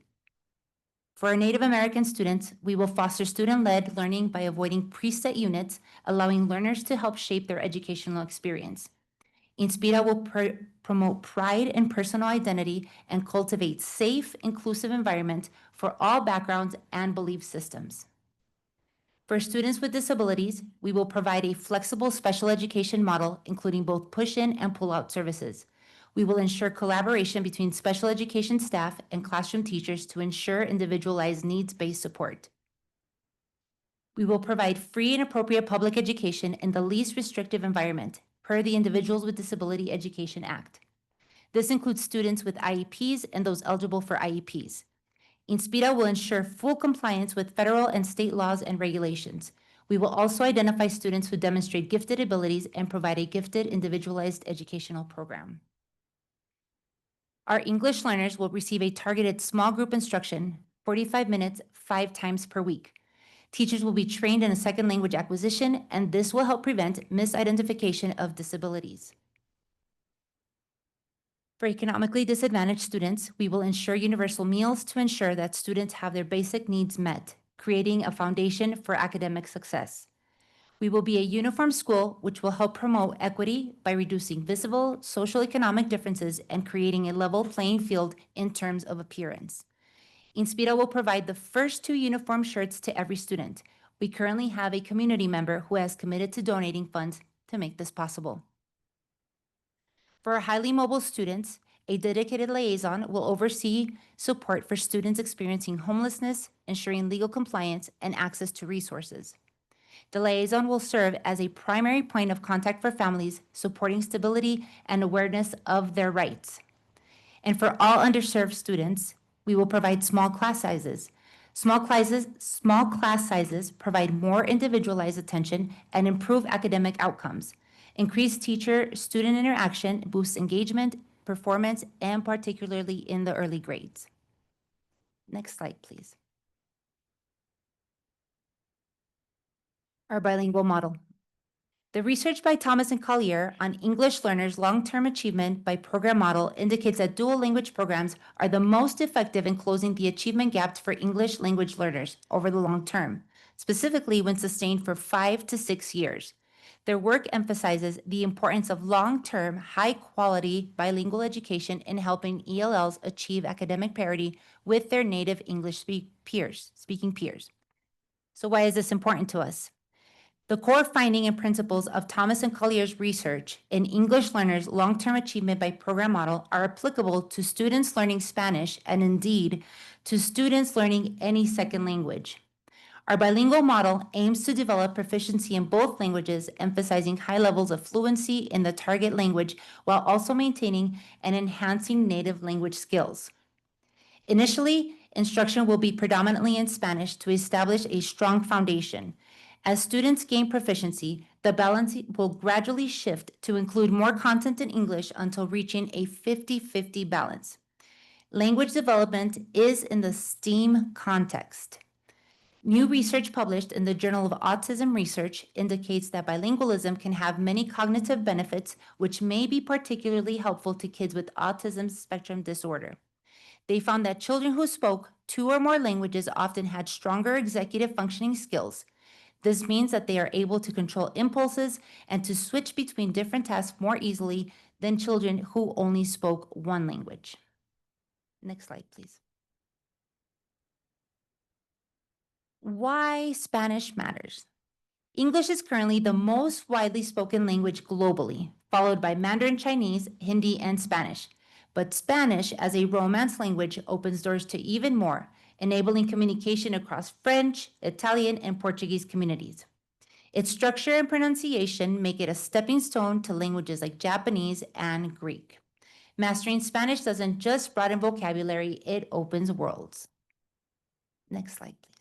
Speaker 16: For our Native American students, we will foster student-led learning by avoiding preset units, allowing learners to help shape their educational experience. Inspira will promote pride and personal identity and cultivate safe, inclusive environment for all backgrounds and belief systems. For students with disabilities, we will provide a flexible special education model, including both push-in and pull-out services. We will ensure collaboration between special education staff and classroom teachers to ensure individualized needs-based support. We will provide free and appropriate public education in the least restrictive environment, per the Individuals with Disability Education Act. This includes students with IEPs and those eligible for IEPs. Inspira will ensure full compliance with federal and state laws and regulations. We will also identify students who demonstrate gifted abilities and provide a gifted individualized educational program. Our English learners will receive a targeted small group instruction, 45 minutes, 5 times per week. Teachers will be trained in a second language acquisition, and this will help prevent misidentification of disabilities. For economically disadvantaged students, we will ensure universal meals to ensure that students have their basic needs met, creating a foundation for academic success. We will be a uniform school which will help promote equity by reducing visible social-economic differences and creating a level playing field in terms of appearance. Inspira will provide the first 2 uniform shirts to every student. We currently have a community member who has committed to donating funds to make this possible. For our highly mobile students, a dedicated liaison will oversee support for students experiencing homelessness, ensuring legal compliance, and access to resources. The liaison will serve as a primary point of contact for families, supporting stability and awareness of their rights. And for all underserved students, we will provide small class sizes. Small class sizes provide more individualized attention and improve academic outcomes. Increased teacher-student interaction boosts engagement, performance, and particularly in the early grades. Next slide, please. Our bilingual model. The research by Thomas and Collier on English learners' long-term achievement by program model indicates that dual language programs are the most effective in closing the achievement gap for English language learners over the long term, specifically when sustained for 5 to 6 years. Their work emphasizes the importance of long-term, high-quality bilingual education in helping ELLs achieve academic parity with their native English speaking peers. So why is this important to us? The core finding and principles of Thomas and Collier's research in English learners' long-term achievement by program model are applicable to students learning Spanish and indeed to students learning any second language. Our bilingual model aims to develop proficiency in both languages, emphasizing high levels of fluency in the target language while also maintaining and enhancing native language skills. Initially, instruction will be predominantly in Spanish to establish a strong foundation. As students gain proficiency, the balance will gradually shift to include more content in English until reaching a 50-50 balance. Language development is in the STEAM context. New research published in the Journal of Autism Research indicates that bilingualism can have many cognitive benefits, which may be particularly helpful to kids with autism spectrum disorder. They found that children who spoke 2 or more languages often had stronger executive functioning skills. This means that they are able to control impulses and to switch between different tasks more easily than children who only spoke 1 language. Next slide, please. Why Spanish matters. English is currently the most widely spoken language globally, followed by Mandarin Chinese, Hindi, and Spanish. But Spanish as a Romance language opens doors to even more, enabling communication across French, Italian, and Portuguese communities. Its structure and pronunciation make it a stepping stone to languages like Japanese and Greek. Mastering Spanish doesn't just broaden vocabulary, it opens worlds. Next slide, please.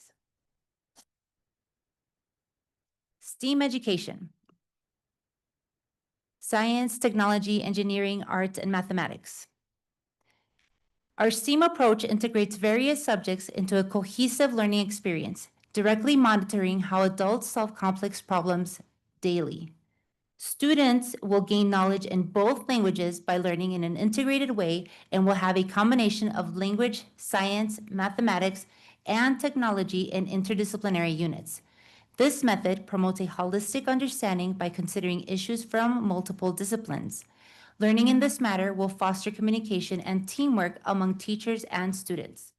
Speaker 16: STEAM education. Science, technology, engineering, arts, and mathematics. Our STEAM approach integrates various subjects into a cohesive learning experience, directly monitoring how adults solve complex problems daily. Students will gain knowledge in both languages by learning in an integrated way and will have a combination of language, science, mathematics, and technology in interdisciplinary units. This method promotes a holistic understanding by considering issues from multiple disciplines. Learning in this manner will foster communication and teamwork among teachers and students.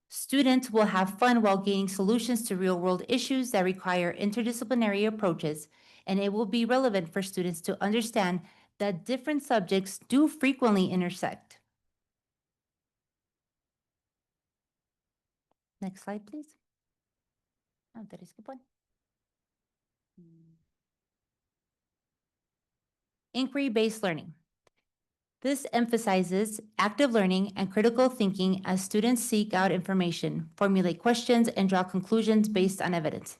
Speaker 16: Students will have fun while gaining solutions to real-world issues that require interdisciplinary approaches, and it will be relevant for students to understand that different subjects do frequently intersect. Next slide, please. Oh, did I skip one? Inquiry-based learning. This emphasizes active learning and critical thinking as students seek out information, formulate questions, and draw conclusions based on evidence.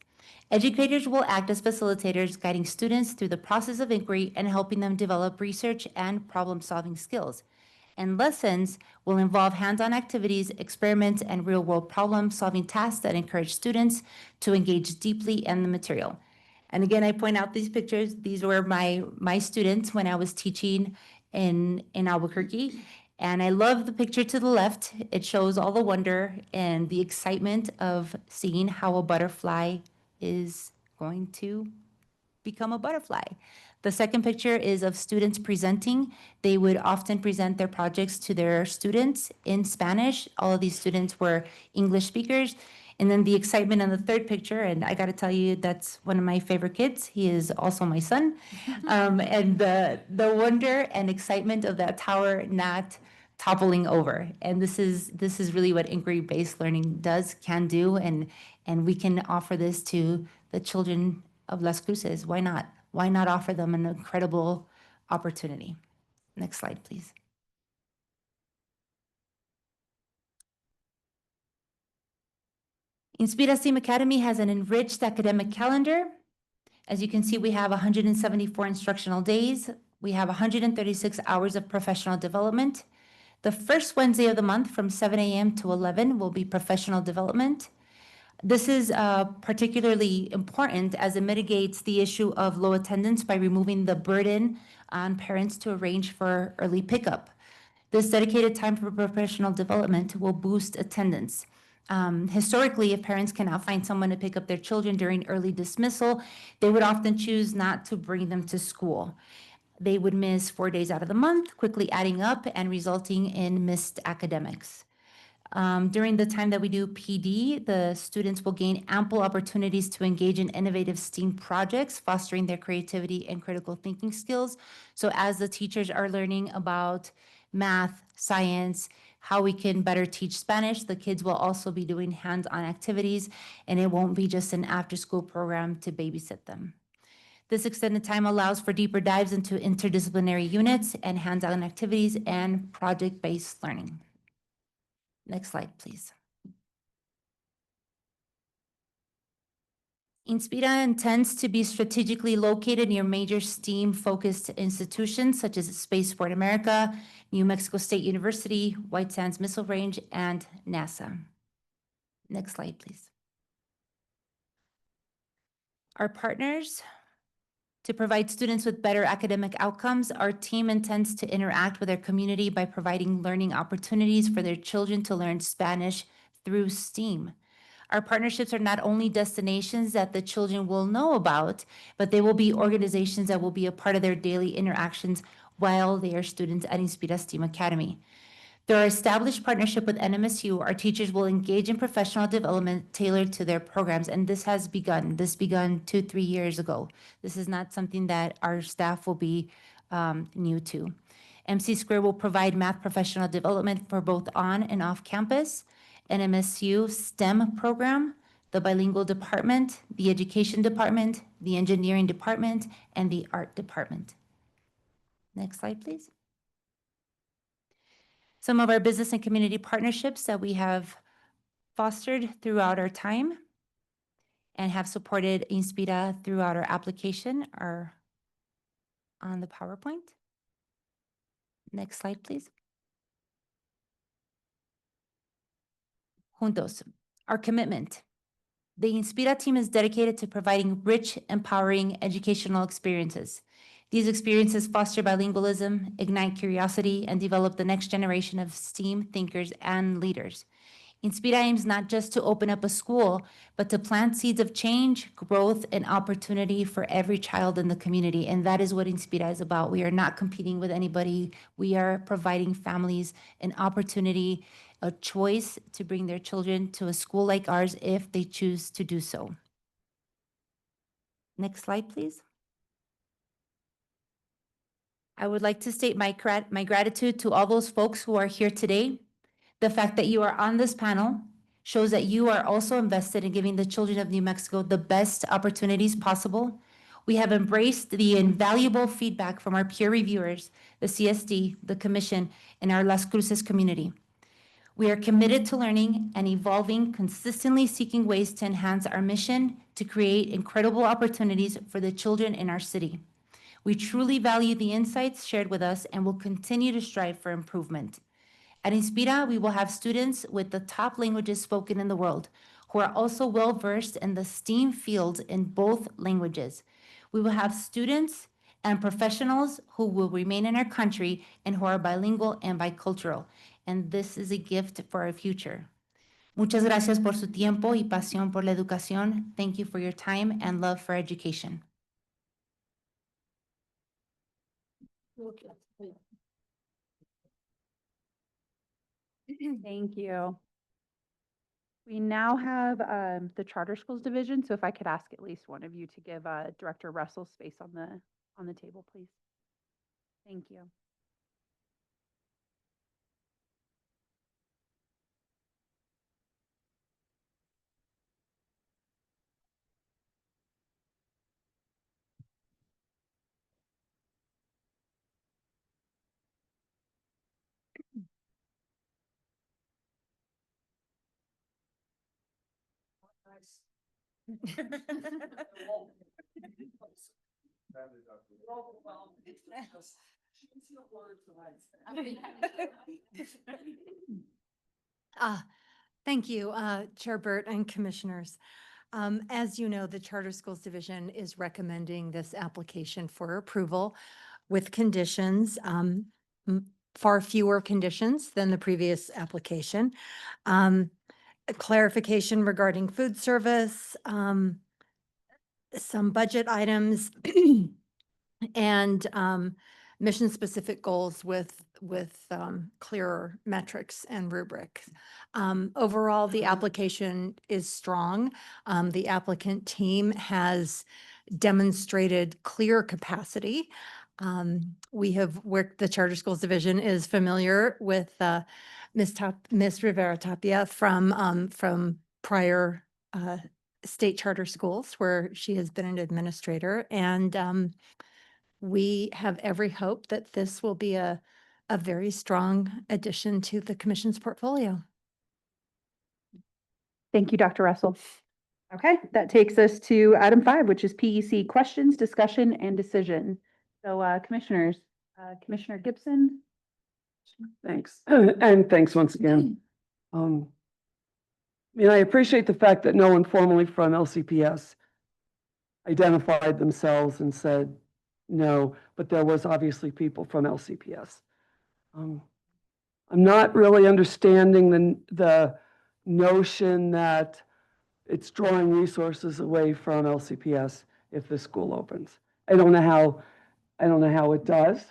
Speaker 16: Educators will act as facilitators, guiding students through the process of inquiry and helping them develop research and problem-solving skills. And lessons will involve hands-on activities, experiments, and real-world problem-solving tasks that encourage students to engage deeply in the material. And again, I point out these pictures. These were my students when I was teaching in Albuquerque. And I love the picture to the left. It shows all the wonder and the excitement of seeing how a butterfly is going to become a butterfly. The second picture is of students presenting. They would often present their projects to their students in Spanish. All of these students were English speakers. And then the excitement on the third picture, and I got to tell you, that's one of my favorite kids. He is also my son. And the wonder and excitement of that tower not toppling over. And this is really what inquiry-based learning can do, and we can offer this to the children of Las Cruces. Why not? Why not offer them an incredible opportunity? Next slide, please. Inspira STEAM Academy has an enriched academic calendar. As you can see, we have 174 instructional days. We have 136 hours of professional development. The first Wednesday of the month from 7 a.m. to 11 will be professional development. This is particularly important as it mitigates the issue of low attendance by removing the burden on parents to arrange for early pickup. This dedicated time for professional development will boost attendance. Historically, if parents cannot find someone to pick up their children during early dismissal, they would often choose not to bring them to school. They would miss 4 days out of the month, quickly adding up and resulting in missed academics. During the time that we do PD, the students will gain ample opportunities to engage in innovative STEAM projects, fostering their creativity and critical thinking skills. So as the teachers are learning about math, science, how we can better teach Spanish, the kids will also be doing hands-on activities, and it won't be just an after-school program to babysit them. This extended time allows for deeper dives into interdisciplinary units and hands-on activities and project-based learning. Next slide, please. Inspira intends to be strategically located near major STEAM-focused institutions such as Spaceport America, New Mexico State University, White Sands Missile Range, and NASA. Next slide, please. Our partners. To provide students with better academic outcomes, our team intends to interact with their community by providing learning opportunities for their children to learn Spanish through STEAM. Our partnerships are not only destinations that the children will know about, but they will be organizations that will be a part of their daily interactions while they are students at Inspira STEAM Academy. Through our established partnership with NMSU, our teachers will engage in professional development tailored to their programs, and this begun 2-3 years ago. This is not something that our staff will be new to. MC Square will provide math professional development for both on and off campus, NMSU STEM program, the bilingual department, the education department, the engineering department, and the art department. Next slide, please. Some of our business and community partnerships that we have fostered throughout our time and have supported Inspira throughout our application are on the PowerPoint. Next slide, please. Juntos, our commitment. The Inspira team is dedicated to providing rich, empowering educational experiences. These experiences foster bilingualism, ignite curiosity, and develop the next generation of STEAM thinkers and leaders. Inspira aims not just to open up a school, but to plant seeds of change, growth, and opportunity for every child in the community. And that is what Inspira is about. We are not competing with anybody. We are providing families an opportunity, a choice to bring their children to a school like ours if they choose to do so. Next slide, please. I would like to state my gratitude to all those folks who are here today. The fact that you are on this panel shows that you are also invested in giving the children of New Mexico the best opportunities possible. We have embraced the invaluable feedback from our peer reviewers, the CSD, the Commission, and our Las Cruces community. We are committed to learning and evolving, consistently seeking ways to enhance our mission to create incredible opportunities for the children in our city. We truly value the insights shared with us and will continue to strive for improvement. At Inspira, we will have students with the top languages spoken in the world who are also well-versed in the STEAM fields in both languages. We will have students and professionals who will remain in our country and who are bilingual and bicultural. And this is a gift for our future. Muchas gracias por su tiempo y pasión por la educación. Thank you for your time and love for education.
Speaker 1: Thank you. We now have the Charter Schools Division, so if I could ask at least one of you to give Director Russell space on the table, please. Thank you.
Speaker 21: Thank you, Chair Burt and Commissioners. As you know, the Charter Schools Division is recommending this application for approval with conditions, far fewer conditions than the previous application. A clarification regarding food service, some budget items, and mission-specific goals with clearer metrics and rubrics. Overall, the application is strong. The applicant team has demonstrated clear capacity. We have worked, the Charter Schools Division is familiar with Ms. Rivera Tapia from prior state charter schools where she has been an administrator. And we have every hope that this will be a very strong addition to the Commission's portfolio.
Speaker 1: Thank you, Dr. Russell. Okay, that takes us to item 5, which is PEC questions, discussion, and decision. So commissioners, Commissioner Gibson.
Speaker 3: Thanks. And thanks once again. I appreciate the fact that no one formally from LCPS identified themselves and said no, but there was obviously people from LCPS. I'm not really understanding the notion that it's drawing resources away from LCPS if the school opens. I don't know how it does,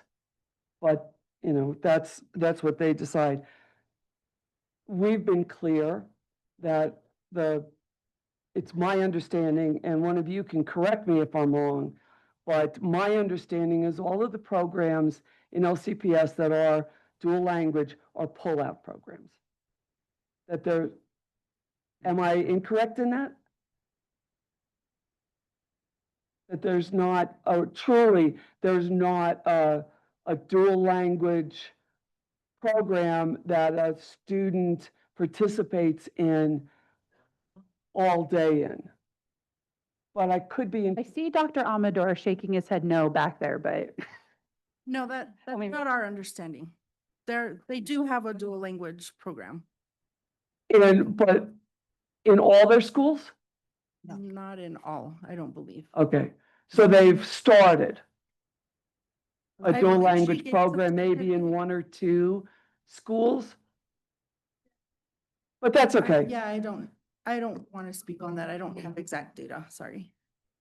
Speaker 3: but that's what they decide. We've been clear that it's my understanding, and one of you can correct me if I'm wrong, but my understanding is all of the programs in LCPS that are dual language are pull-out programs. Am I incorrect in that? That there's not, there's not a dual language program that a student participates in all day in. But I could be.
Speaker 1: I see Dr. Amador shaking his head no back there, but.
Speaker 22: No, that's not our understanding. They do have a dual language program.
Speaker 3: But in all their schools?
Speaker 22: Not in all, I don't believe.
Speaker 3: Okay, so they've started a
Speaker 22: I
Speaker 3: dual
Speaker 22: believe she
Speaker 3: language
Speaker 22: gave
Speaker 3: program,
Speaker 22: some
Speaker 3: maybe in 1 or 2 schools? But that's okay.
Speaker 22: Yeah, I don't want to speak on that. I don't have exact data, sorry.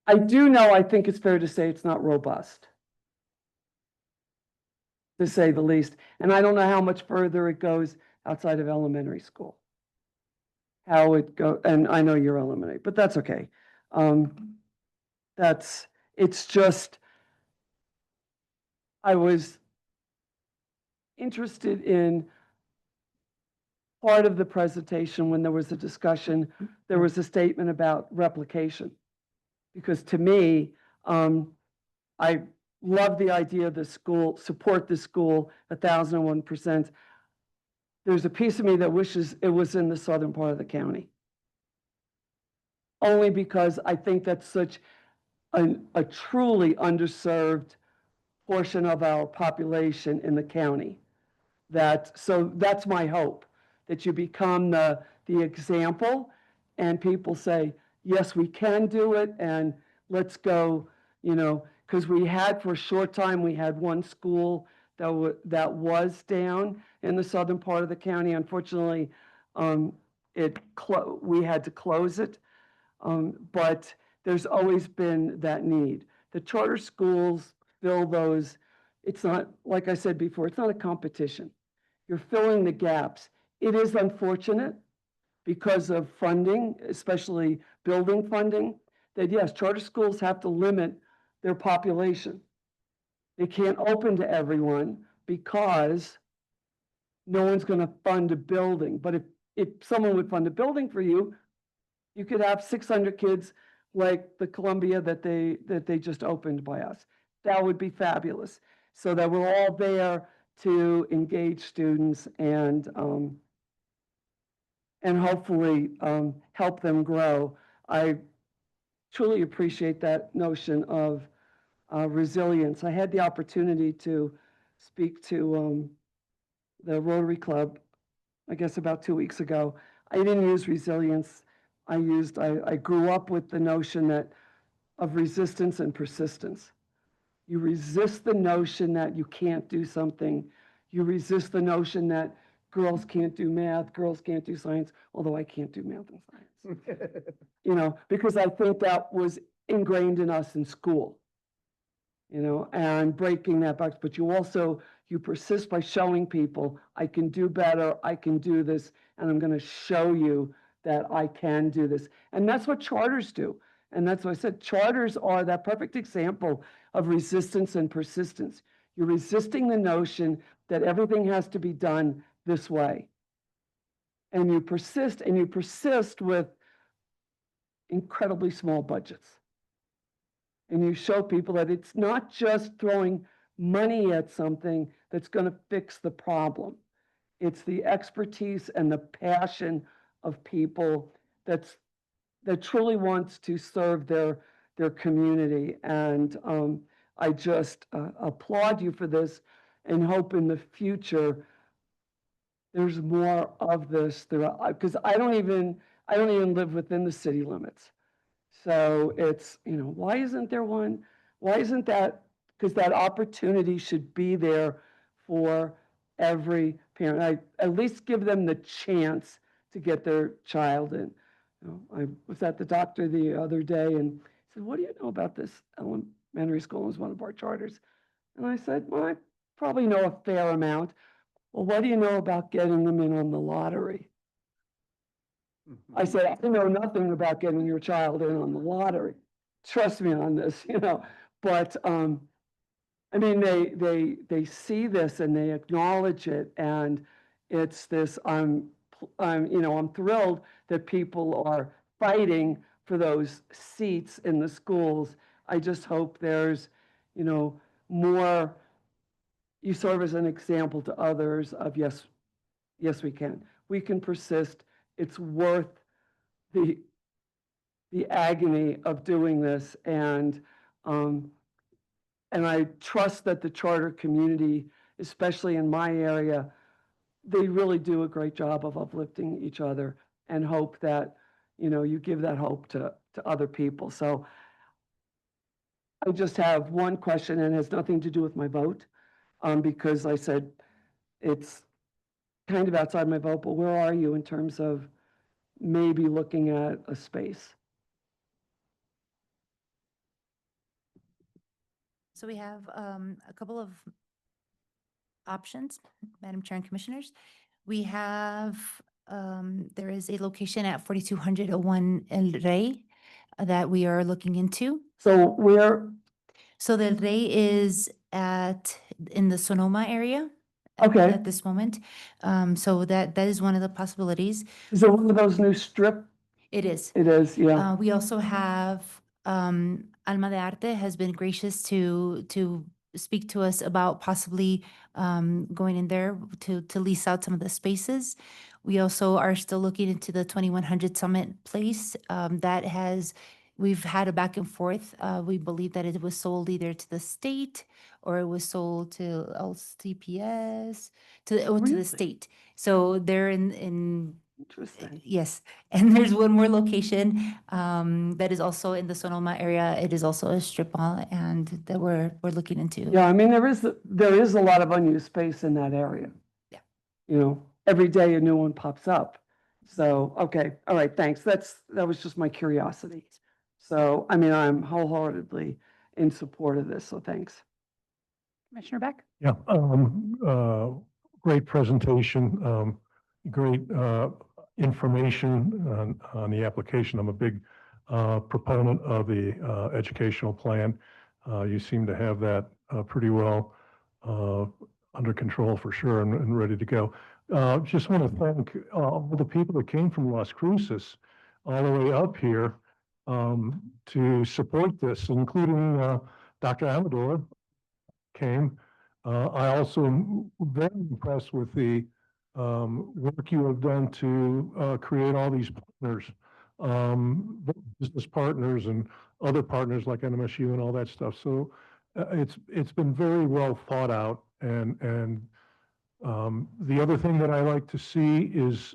Speaker 3: I do know, I think it's fair to say it's not robust, to say the least. And I don't know how much further it goes outside of elementary school. How it go, and I know you're elementary, but that's okay. It's just, I was interested in part of the presentation when there was a discussion, there was a statement about replication. Because to me, I love the idea of the school, support the school 1,001%. There's a piece of me that wishes it was in the southern part of the county. Only because I think that's such a truly underserved portion of our population in the county. So that's my hope, that you become the example and people say, yes, we can do it, and let's go, because for a short time, we had one school that was down in the southern part of the county. Unfortunately, we had to close it, but there's always been that need. The charter schools fill those. It's not, like I said before, it's not a competition. You're filling the gaps. It is unfortunate because of funding, especially building funding, that yes, charter schools have to limit their population. They can't open to everyone because no one's going to fund a building. But if someone would fund a building for you, you could have 600 kids like the Columbia that they just opened by us. That would be fabulous. So that we're all there to engage students and hopefully help them grow. I truly appreciate that notion of resilience. I had the opportunity to speak to the Rotary Club, I guess about 2 weeks ago. I didn't use resilience. I grew up with the notion of resistance and persistence. You resist the notion that you can't do something. You resist the notion that girls can't do math, girls can't do science, although I can't do math and science. Because I think that was ingrained in us in school, and breaking that box. But you persist by showing people, I can do better, I can do this, and I'm going to show you that I can do this. And that's what charters do. And that's why I said charters are that perfect example of resistance and persistence. You're resisting the notion that everything has to be done this way. And you persist with incredibly small budgets. And you show people that it's not just throwing money at something that's going to fix the problem. It's the expertise and the passion of people that's that truly wants to serve their community. And I just applaud you for this and hope in the future there's more of this throughout, because I don't even live within the city limits. So it's, why isn't there one? Why isn't that? Because that opportunity should be there for every parent. I at least give them the chance to get their child in. I was at the doctor the other day and said, "What do you know about this elementary school?" It was one of our charters. And I said, "Well, I probably know a fair amount." "Well, what do you know about getting them in on the lottery?" I said, "I know nothing about getting your child in on the lottery. Trust me on this, But I mean, they see this and they acknowledge it, and it's this. I'm thrilled that people are fighting for those seats in the schools. I just hope there's, more. You serve as an example to others of yes, we can. We can persist. It's worth the agony of doing this, and I trust that the charter community, especially in my area, they really do a great job of uplifting each other, and hope that you give that hope to other people. So I just have one question, and it has nothing to do with my vote, because I said it's kind of outside my vote, but where are you in terms of maybe looking at a space?
Speaker 16: So we have a couple of options, Madam Chair and Commissioners. We have, there is a location at 4201 El Rey that we are looking into.
Speaker 3: So where?
Speaker 16: So the El Rey is in the Sonoma area.
Speaker 3: Okay.
Speaker 16: At this moment. So that is one of the possibilities.
Speaker 3: Is it one of those new strip?
Speaker 16: It is.
Speaker 3: It is, yeah.
Speaker 16: We also have, Alma de Arte has been gracious to speak to us about possibly going in there to lease out some of the spaces. We also are still looking into the 2100 Summit Place. We've had a back and forth. We believe that it was sold either to the state or it was sold to LCPS, to the
Speaker 3: Really?
Speaker 16: state. So they're in
Speaker 3: Interesting.
Speaker 16: yes, and there's one more location that is also in the Sonoma area. It is also a strip mall, and that we're looking into.
Speaker 3: Yeah, I mean, there is a lot of unused space in that area.
Speaker 16: Yeah.
Speaker 3: Every day a new one pops up. So, okay, all right, thanks. That was just my curiosity. So, I mean, I'm wholeheartedly in support of this, so thanks.
Speaker 1: Commissioner Beck?
Speaker 15: Yeah, great presentation, great information on the application. I'm a big proponent of the educational plan. You seem to have that pretty well under control for sure and ready to go. Just want to thank all the people that came from Las Cruces all the way up here to support this, including Dr. Amador came. I also am very impressed with the work you have done to create all these partners, business partners and other partners like NMSU and all that stuff. So it's been very well thought out. And the other thing that I like to see is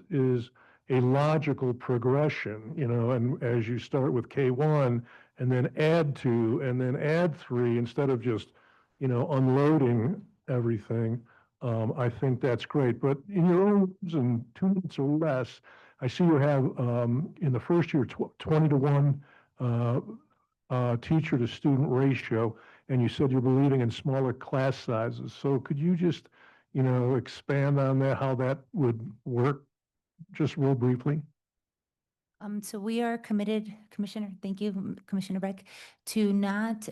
Speaker 15: a logical progression, and as you start with K1 and then add 2 and then add 3 instead of just unloading everything. I think that's great. But in your own words, in 2 minutes or less, I see you have in the first year 20 to 1 teacher to student ratio, and you said you're believing in smaller class sizes. So could you just expand on that, how that would work, just real briefly?
Speaker 16: So we are committed, Commissioner, thank you, Commissioner Beck, to not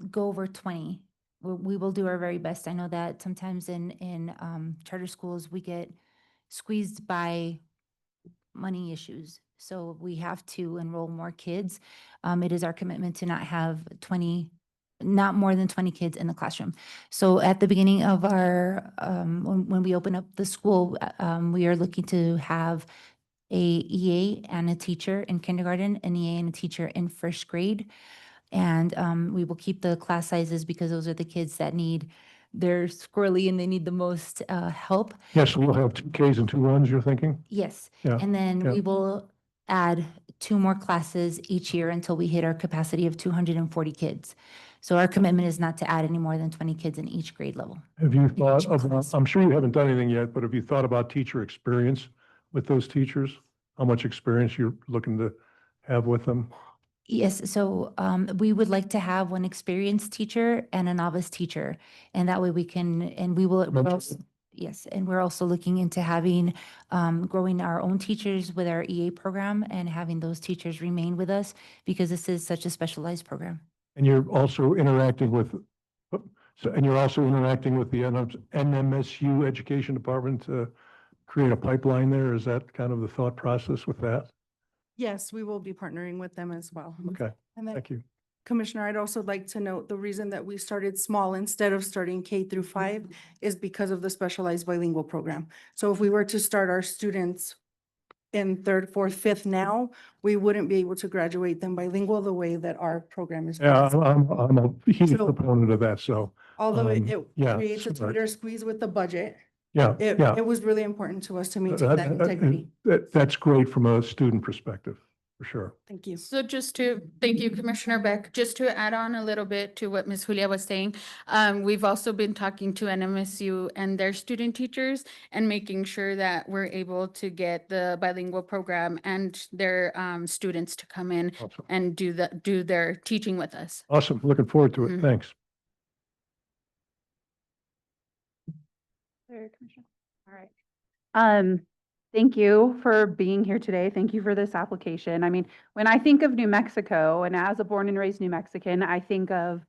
Speaker 16: go over 20. We will do our very best. I know that sometimes in charter schools, we get squeezed by money issues. So we have to enroll more kids. It is our commitment to not have not more than 20 kids in the classroom. So at the beginning of our, when we open up the school, we are looking to have a EA and a teacher in kindergarten, an EA and a teacher in first grade. And we will keep the class sizes because those are the kids that they're squirrely and they need the most help.
Speaker 15: Yes, we'll have 2Ks and 2-1s, you're thinking?
Speaker 16: Yes.
Speaker 15: Yeah,
Speaker 16: And then
Speaker 15: yeah.
Speaker 16: we will add 2 more classes each year until we hit our capacity of 240 kids. So our commitment is not to add any more than 20 kids in each grade level.
Speaker 15: Have you thought about, I'm sure you haven't done anything yet, but have you thought about teacher experience with those teachers? How much experience you're looking to have with them?
Speaker 16: Yes, so we would like to have one experienced teacher and a novice teacher. And that way we can, and we will, we're also, yes, and we're also looking into having, growing our own teachers with our EA program and having those teachers remain with us because this is such a specialized program.
Speaker 15: And you're also interacting with, and you're also interacting with the NMSU Education Department to create a pipeline there? Is that kind of the thought process with that?
Speaker 22: Yes, we will be partnering with them as well.
Speaker 15: Okay,
Speaker 22: And then,
Speaker 15: thank you.
Speaker 22: Commissioner, I'd also like to note the reason that we started small instead of starting K through 5 is because of the specialized bilingual program. So if we were to start our students in 3rd, 4th, 5th now, we wouldn't be able to graduate them bilingual the way that our program is.
Speaker 15: Yeah, I'm a huge
Speaker 22: So-
Speaker 15: proponent of that, so.
Speaker 22: Although it
Speaker 15: yeah,
Speaker 22: creates a
Speaker 15: right.
Speaker 22: tighter squeeze with the budget,
Speaker 15: Yeah, yeah.
Speaker 22: it was really important to us to maintain that integrity.
Speaker 15: That's great from a student perspective, for sure.
Speaker 22: Thank you.
Speaker 17: So thank you, Commissioner Beck. Just to add on a little bit to what Ms. Julia was saying, we've also been talking to NMSU and their student teachers and making sure that we're able to get the bilingual program and their students to come in
Speaker 15: Awesome.
Speaker 17: and do their teaching with us.
Speaker 15: Awesome, looking forward to it,
Speaker 17: Mhm.
Speaker 15: thanks.
Speaker 1: All right. Thank you for being here today. Thank you for this application. I mean, when I think of New Mexico, and as a born and raised New Mexican, I think of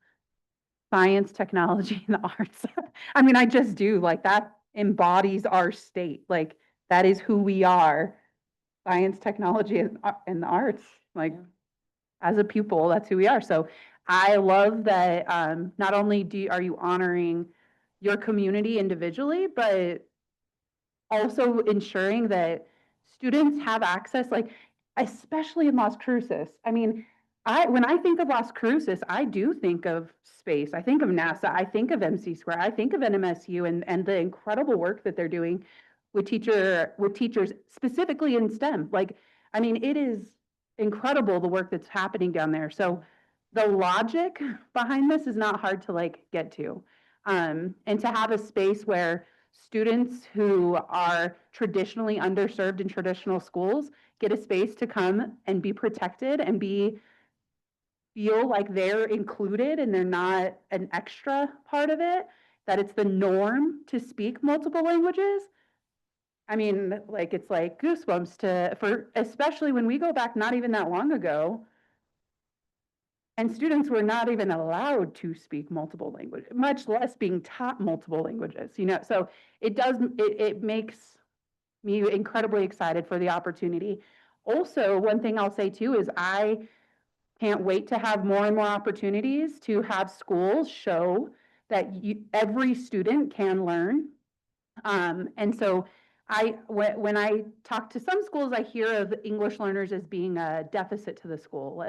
Speaker 1: science, technology, and the arts. I mean, I just do, like, that embodies our state. Like, that is who we are. Science, technology, and the arts. Like, as a pupil, that's who we are. So I love that not only are you honoring your community individually, but also ensuring that students have access, like, especially in Las Cruces. I mean, when I think of Las Cruces, I do think of space. I think of NASA. I think of MC Square. I think of NMSU and the incredible work that they're doing with teachers specifically in STEM. Like, I mean, it is incredible the work that's happening down there. So the logic behind this is not hard to, like, get to. And to have a space where students who are traditionally underserved in traditional schools get a space to come and be protected and feel like they're included and they're not an extra part of it, that it's the norm to speak multiple languages. I mean, like, it's like goosebumps especially when we go back not even that long ago, and students were not even allowed to speak multiple languages, much less being taught multiple languages, so it makes me incredibly excited for the opportunity. Also, one thing I'll say too is I can't wait to have more and more opportunities to have schools show that every student can learn. And so when I talk to some schools, I hear of English learners as being a deficit to the school,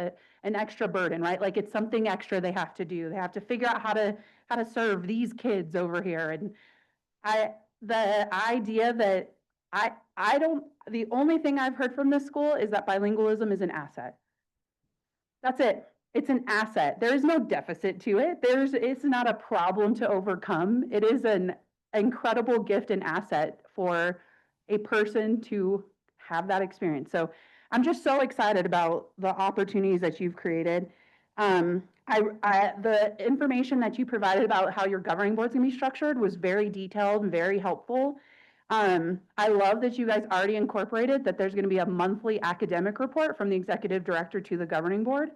Speaker 1: an extra burden, right? Like, it's something extra they have to do. They have to figure out how to serve these kids over here. And the idea that the only thing I've heard from this school is that bilingualism is an asset. That's it. It's an asset. There is no deficit to it. It's not a problem to overcome. It is an incredible gift and asset for a person to have that experience. So I'm just so excited about the opportunities that you've created. The information that you provided about how your governing board's gonna be structured was very detailed and very helpful. I love that you guys already incorporated that there's gonna be a monthly academic report from the executive director to the governing board.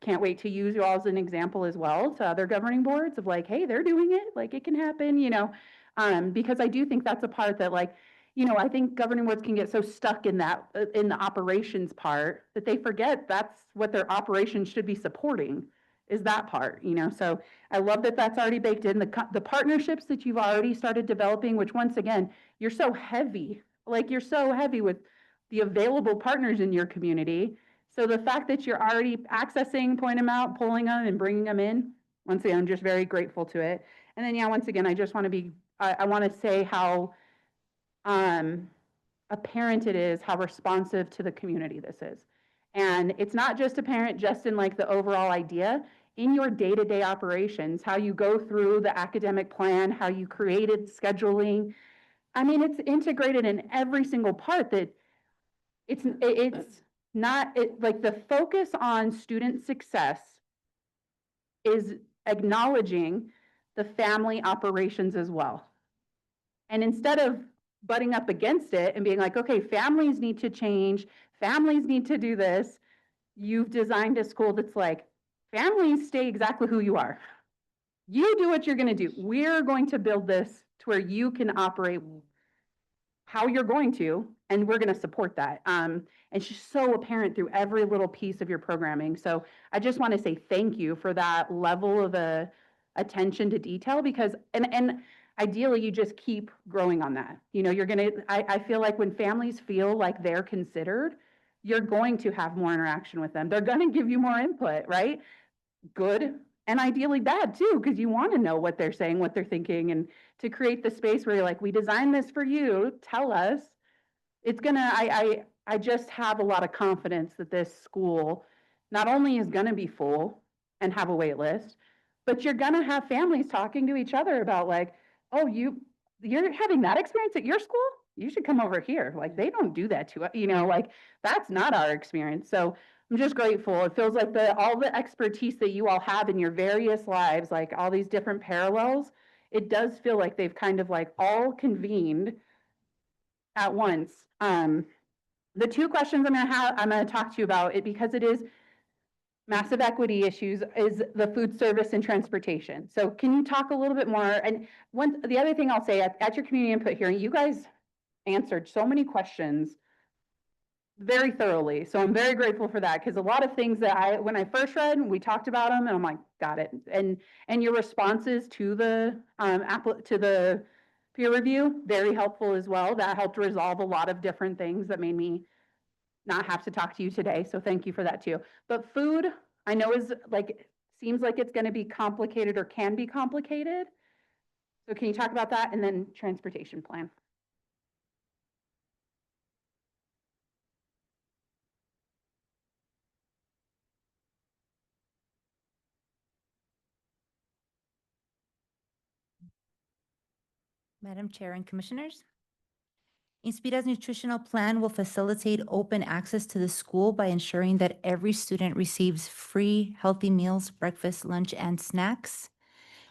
Speaker 1: Can't wait to use you all as an example as well to other governing boards of, like, hey, they're doing it, like, it can happen, because I do think that's a part that, like, I think governing boards can get so stuck in that, in the operations part, that they forget that's what their operations should be supporting, is that part, so I love that that's already baked in. The partnerships that you've already started developing, which, once again, you're so heavy with the available partners in your community. So the fact that you're already accessing, pointing them out, pulling them and bringing them in, once again, I'm just very grateful to it. And then, yeah, once again, I just want to be, I want to say how apparent it is, how responsive to the community this is. And it's not just apparent just in like the overall idea, in your day-to-day operations, how you go through the academic plan, how you created scheduling. I mean, it's integrated in every single part that it's not, like the focus on student success is acknowledging the family operations as well. And instead of butting up against it and being like, okay, families need to change, families need to do this, you've designed a school that's like, families stay exactly who you are. You do what you're going to do. We're going to build this to where you can operate how you're going to, and we're going to support that. It's just so apparent through every little piece of your programming. So I just want to say thank you for that level of attention to detail, because, and ideally you just keep growing on that. You know, you're going to, I feel like when families feel like they're considered, you're going to have more interaction with them. They're going to give you more input, right? Good and ideally bad too, because you want to know what they're saying, what they're thinking, and to create the space where you're like, we designed this for you, tell us. It's gonna, I just have a lot of confidence that this school not only is gonna be full and have a wait list, but you're gonna have families talking to each other about like, oh, you're having that experience at your school? You should come over here. Like, they don't do that to us, you know, like, that's not our experience. So I'm just grateful. It feels like all the expertise that you all have in your various lives, like all these different parallels, it does feel like they've kind of like all convened at once. The two questions I'm gonna talk to you about it, because it is massive equity issues, is the food service and transportation. So can you talk a little bit more? And the other thing I'll say at your community input hearing, you guys answered so many questions very thoroughly. So I'm very grateful for that, because a lot of things that when I first read, we talked about them and I'm like, got it. And your responses to the peer review, very helpful as well. That helped resolve a lot of different things that made me not have to talk to you today. So thank you for that too. But food, I know seems like it's going to be complicated or can be complicated. So can you talk about that? And then transportation plan.
Speaker 16: Madam Chair and Commissioners. Inspira's nutritional plan will facilitate open access to the school by ensuring that every student receives free, healthy meals, breakfast, lunch, and snacks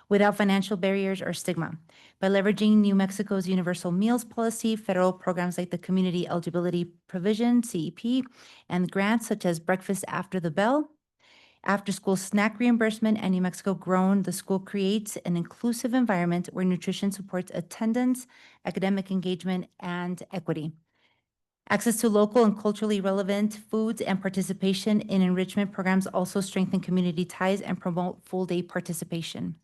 Speaker 16: without financial barriers or stigma. By leveraging New Mexico's Universal Meals Policy, federal programs like the Community Eligibility Provision, CEP, and grants such as Breakfast After the Bell, after-school snack reimbursement, and New Mexico Grown, the school creates an inclusive environment where nutrition supports attendance, academic engagement, and equity. Access to local and culturally relevant foods and participation in enrichment programs also strengthen community ties and promote full-day participation,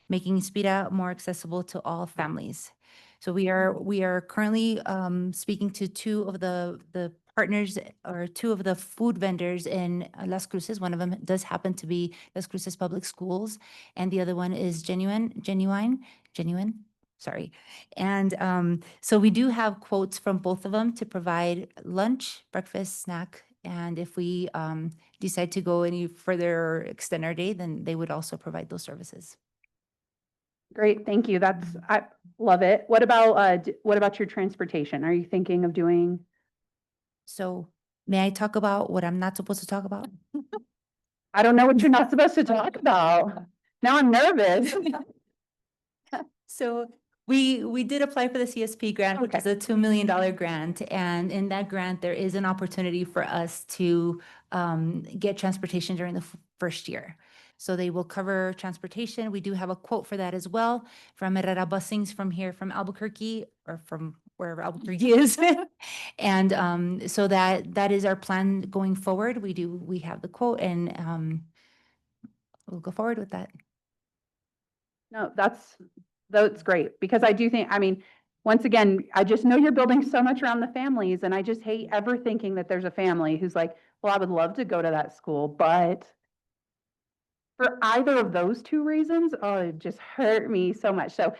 Speaker 16: making Inspira more accessible to all families. So we are currently speaking to two of the partners, or two of the food vendors in Las Cruces. One of them does happen to be Las Cruces Public Schools, and the other one is Genuine. Sorry. And so we do have quotes from both of them to provide lunch, breakfast, snack, and if we decide to go any further or extend our day, then they would also provide those services.
Speaker 1: Great, thank you. I love it. What about your transportation? Are you thinking of doing?
Speaker 16: So may I talk about what I'm not supposed to talk about?
Speaker 1: I don't know what you're not supposed to talk about. Now I'm nervous.
Speaker 16: So we did apply for the CSP grant, which is a $2 million grant. And in that grant, there is an opportunity for us to get transportation during the first year. So they will cover transportation. We do have a quote for that as well from Herrera Busings from here, from Albuquerque, or from wherever Albuquerque is. And so that is our plan going forward. We have the quote, and we'll go forward with that.
Speaker 1: No, that's great, because I do think, I mean, once again, I just know you're building so much around the families, and I just hate ever thinking that there's a family who's like, well, I would love to go to that school, but for either of those two reasons, oh, it just hurt me so much. So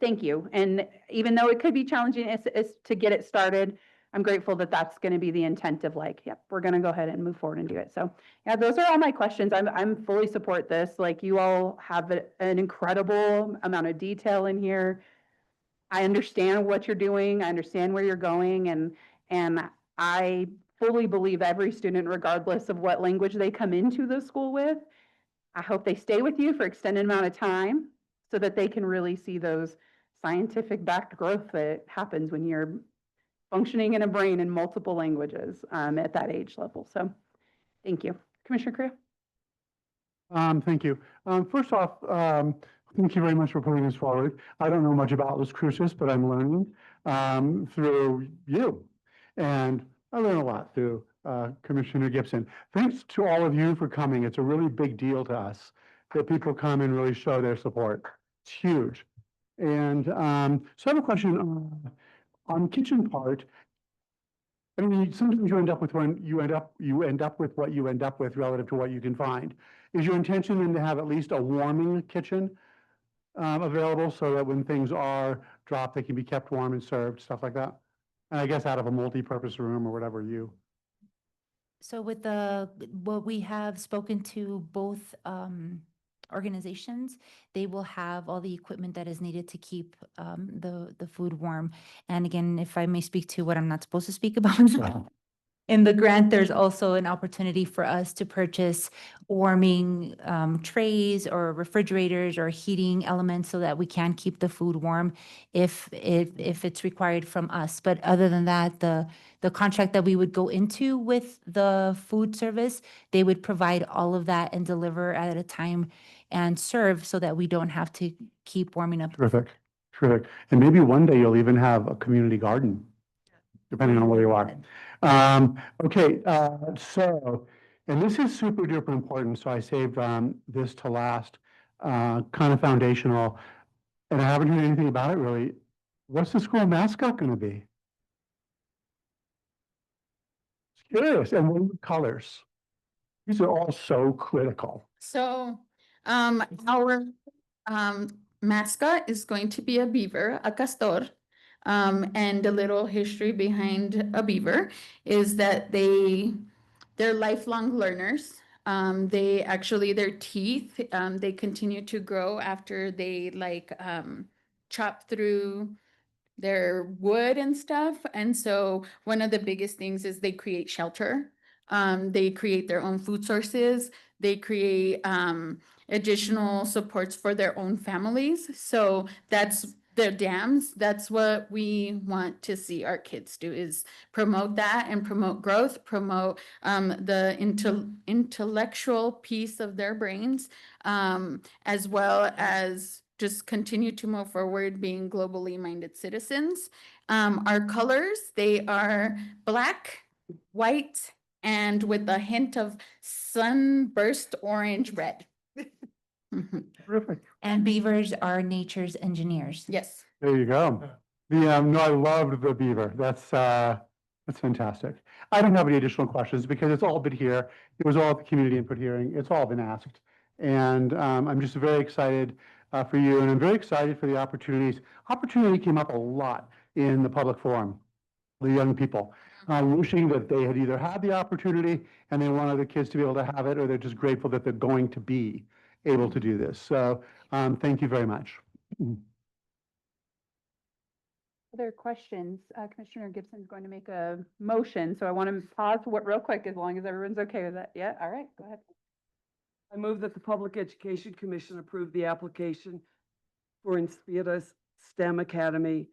Speaker 1: thank you. And even though it could be challenging it's to get it started, I'm grateful that that's going to be the intent of like, yep, we're going to go ahead and move forward and do it. So yeah, those are all my questions. I'm fully support this. Like you all have an incredible amount of detail in here. I understand what you're doing. I understand where you're going, and I fully believe every student, regardless of what language they come into the school with, I hope they stay with you for extended amount of time so that they can really see those scientific backed growth that happens when you're functioning in a brain in multiple languages at that age level. So thank you. Commissioner Creel?
Speaker 5: Thank you. First off, thank you very much for putting this forward. I don't know much about Las Cruces, but I'm learning through you. And I learn a lot through Commissioner Gibson. Thanks to all of you for coming. It's a really big deal to us that people come and really show their support. It's huge. And so I have a question on kitchen part. I mean, sometimes you end up with what you end up with relative to what you can find. Is your intention then to have at least a warming kitchen available so that when things are dropped, they can be kept warm and served, stuff like that? And I guess out of a multi-purpose room or whatever you.
Speaker 16: So with what we have spoken to both organizations, they will have all the equipment that is needed to keep the food warm. And again, if I may speak to what I'm not supposed to speak about, in the grant, there's also an opportunity for us to purchase warming trays or refrigerators or heating elements so that we can keep the food warm if it's required from us. But other than that, the contract that we would go into with the food service, they would provide all of that and deliver at a time and serve so that we don't have to keep warming up.
Speaker 5: Terrific, terrific. And maybe one day you'll even have a community garden, depending on where you are. Okay, so, and this is super duper important, so I saved this to last, kind of foundational, and I haven't heard anything about it really. What's the school mascot going to be? Curious, and what are the colors? These are all so critical.
Speaker 17: So, our mascot is going to be a beaver, a castor. And a little history behind a beaver is that they're lifelong learners. They actually, their teeth, they continue to grow after they chop through their wood and stuff. And so one of the biggest things is they create shelter. They create their own food sources. They create additional supports for their own families. So that's the dams. That's what we want to see our kids do, is promote that and promote growth, promote the intellectual piece of their brains, as well as just continue to move forward being globally minded citizens. Our colors, they are black, white, and with a hint of sunburst orange red.
Speaker 5: Terrific.
Speaker 16: And beavers are nature's engineers.
Speaker 17: Yes.
Speaker 5: There you go. No, I loved the beaver. That's fantastic. I don't have any additional questions because it's all been here. It was all at the community input hearing. It's all been asked. And I'm just very excited for you, and I'm very excited for the opportunities. Opportunity came up a lot in the public forum, the young people, wishing that they had either had the opportunity and they wanted the kids to be able to have it, or they're just grateful that they're going to be able to do this. So thank you very much.
Speaker 1: Other questions? Commissioner Gibson's going to make a motion, so I want to pause real quick as long as everyone's okay with that. Yeah, all right, go ahead.
Speaker 3: I move that the Public Education Commission approve the application for Inspira's STEM Academy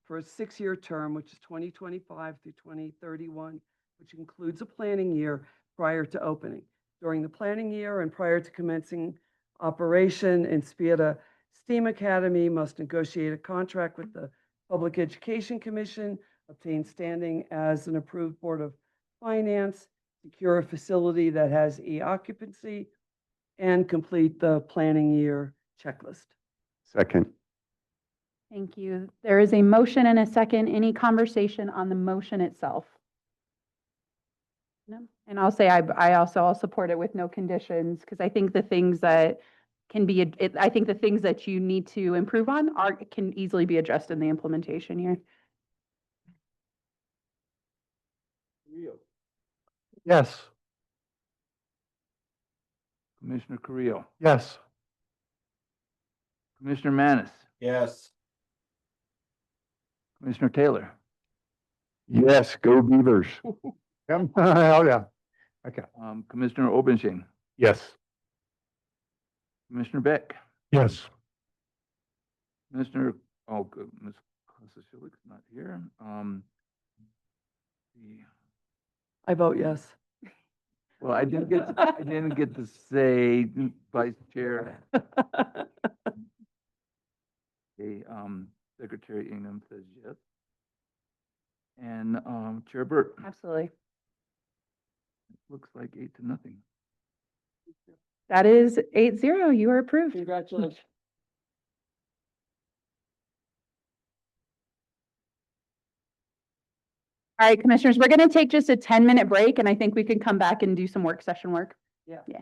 Speaker 3: for a 6-year term, which is 2025 through 2031, which includes a planning year prior to opening. During the planning year and prior to commencing operation, Inspira STEAM Academy must negotiate a contract with the Public Education Commission, obtain standing as an approved Board of Finance, secure a facility that has e-occupancy, and complete the planning year checklist.
Speaker 14: Second.
Speaker 1: Thank you. There is a motion and a second. Any conversation on the motion itself? No. And I'll say I'll support it with no conditions, because I think the things that can be, I think the things that you need to improve on can easily be addressed in the implementation here.
Speaker 5: Yes.
Speaker 6: Commissioner Carrillo,
Speaker 5: Yes.
Speaker 6: Commissioner Manis,
Speaker 14: Yes.
Speaker 6: Commissioner Taylor,
Speaker 14: Yes, go Beavers.
Speaker 5: Hell yeah. Okay.
Speaker 6: Commissioner Obenshain,
Speaker 5: Yes.
Speaker 6: Commissioner Beck,
Speaker 5: Yes.
Speaker 6: Commissioner, oh, good, Ms. Kosashilik's not here. The-
Speaker 3: I vote yes.
Speaker 6: Well, I didn't get to say Vice Chair. Okay, Secretary Ingham says yes. And, Chair Burt,
Speaker 1: Absolutely.
Speaker 6: looks like 8-0.
Speaker 1: That is 8-0. You are approved.
Speaker 3: Congratulations.
Speaker 1: All right, commissioners, we're going to take just a 10-minute break, and I think we can come back and do some work session work.
Speaker 3: Yeah.
Speaker 1: Yeah.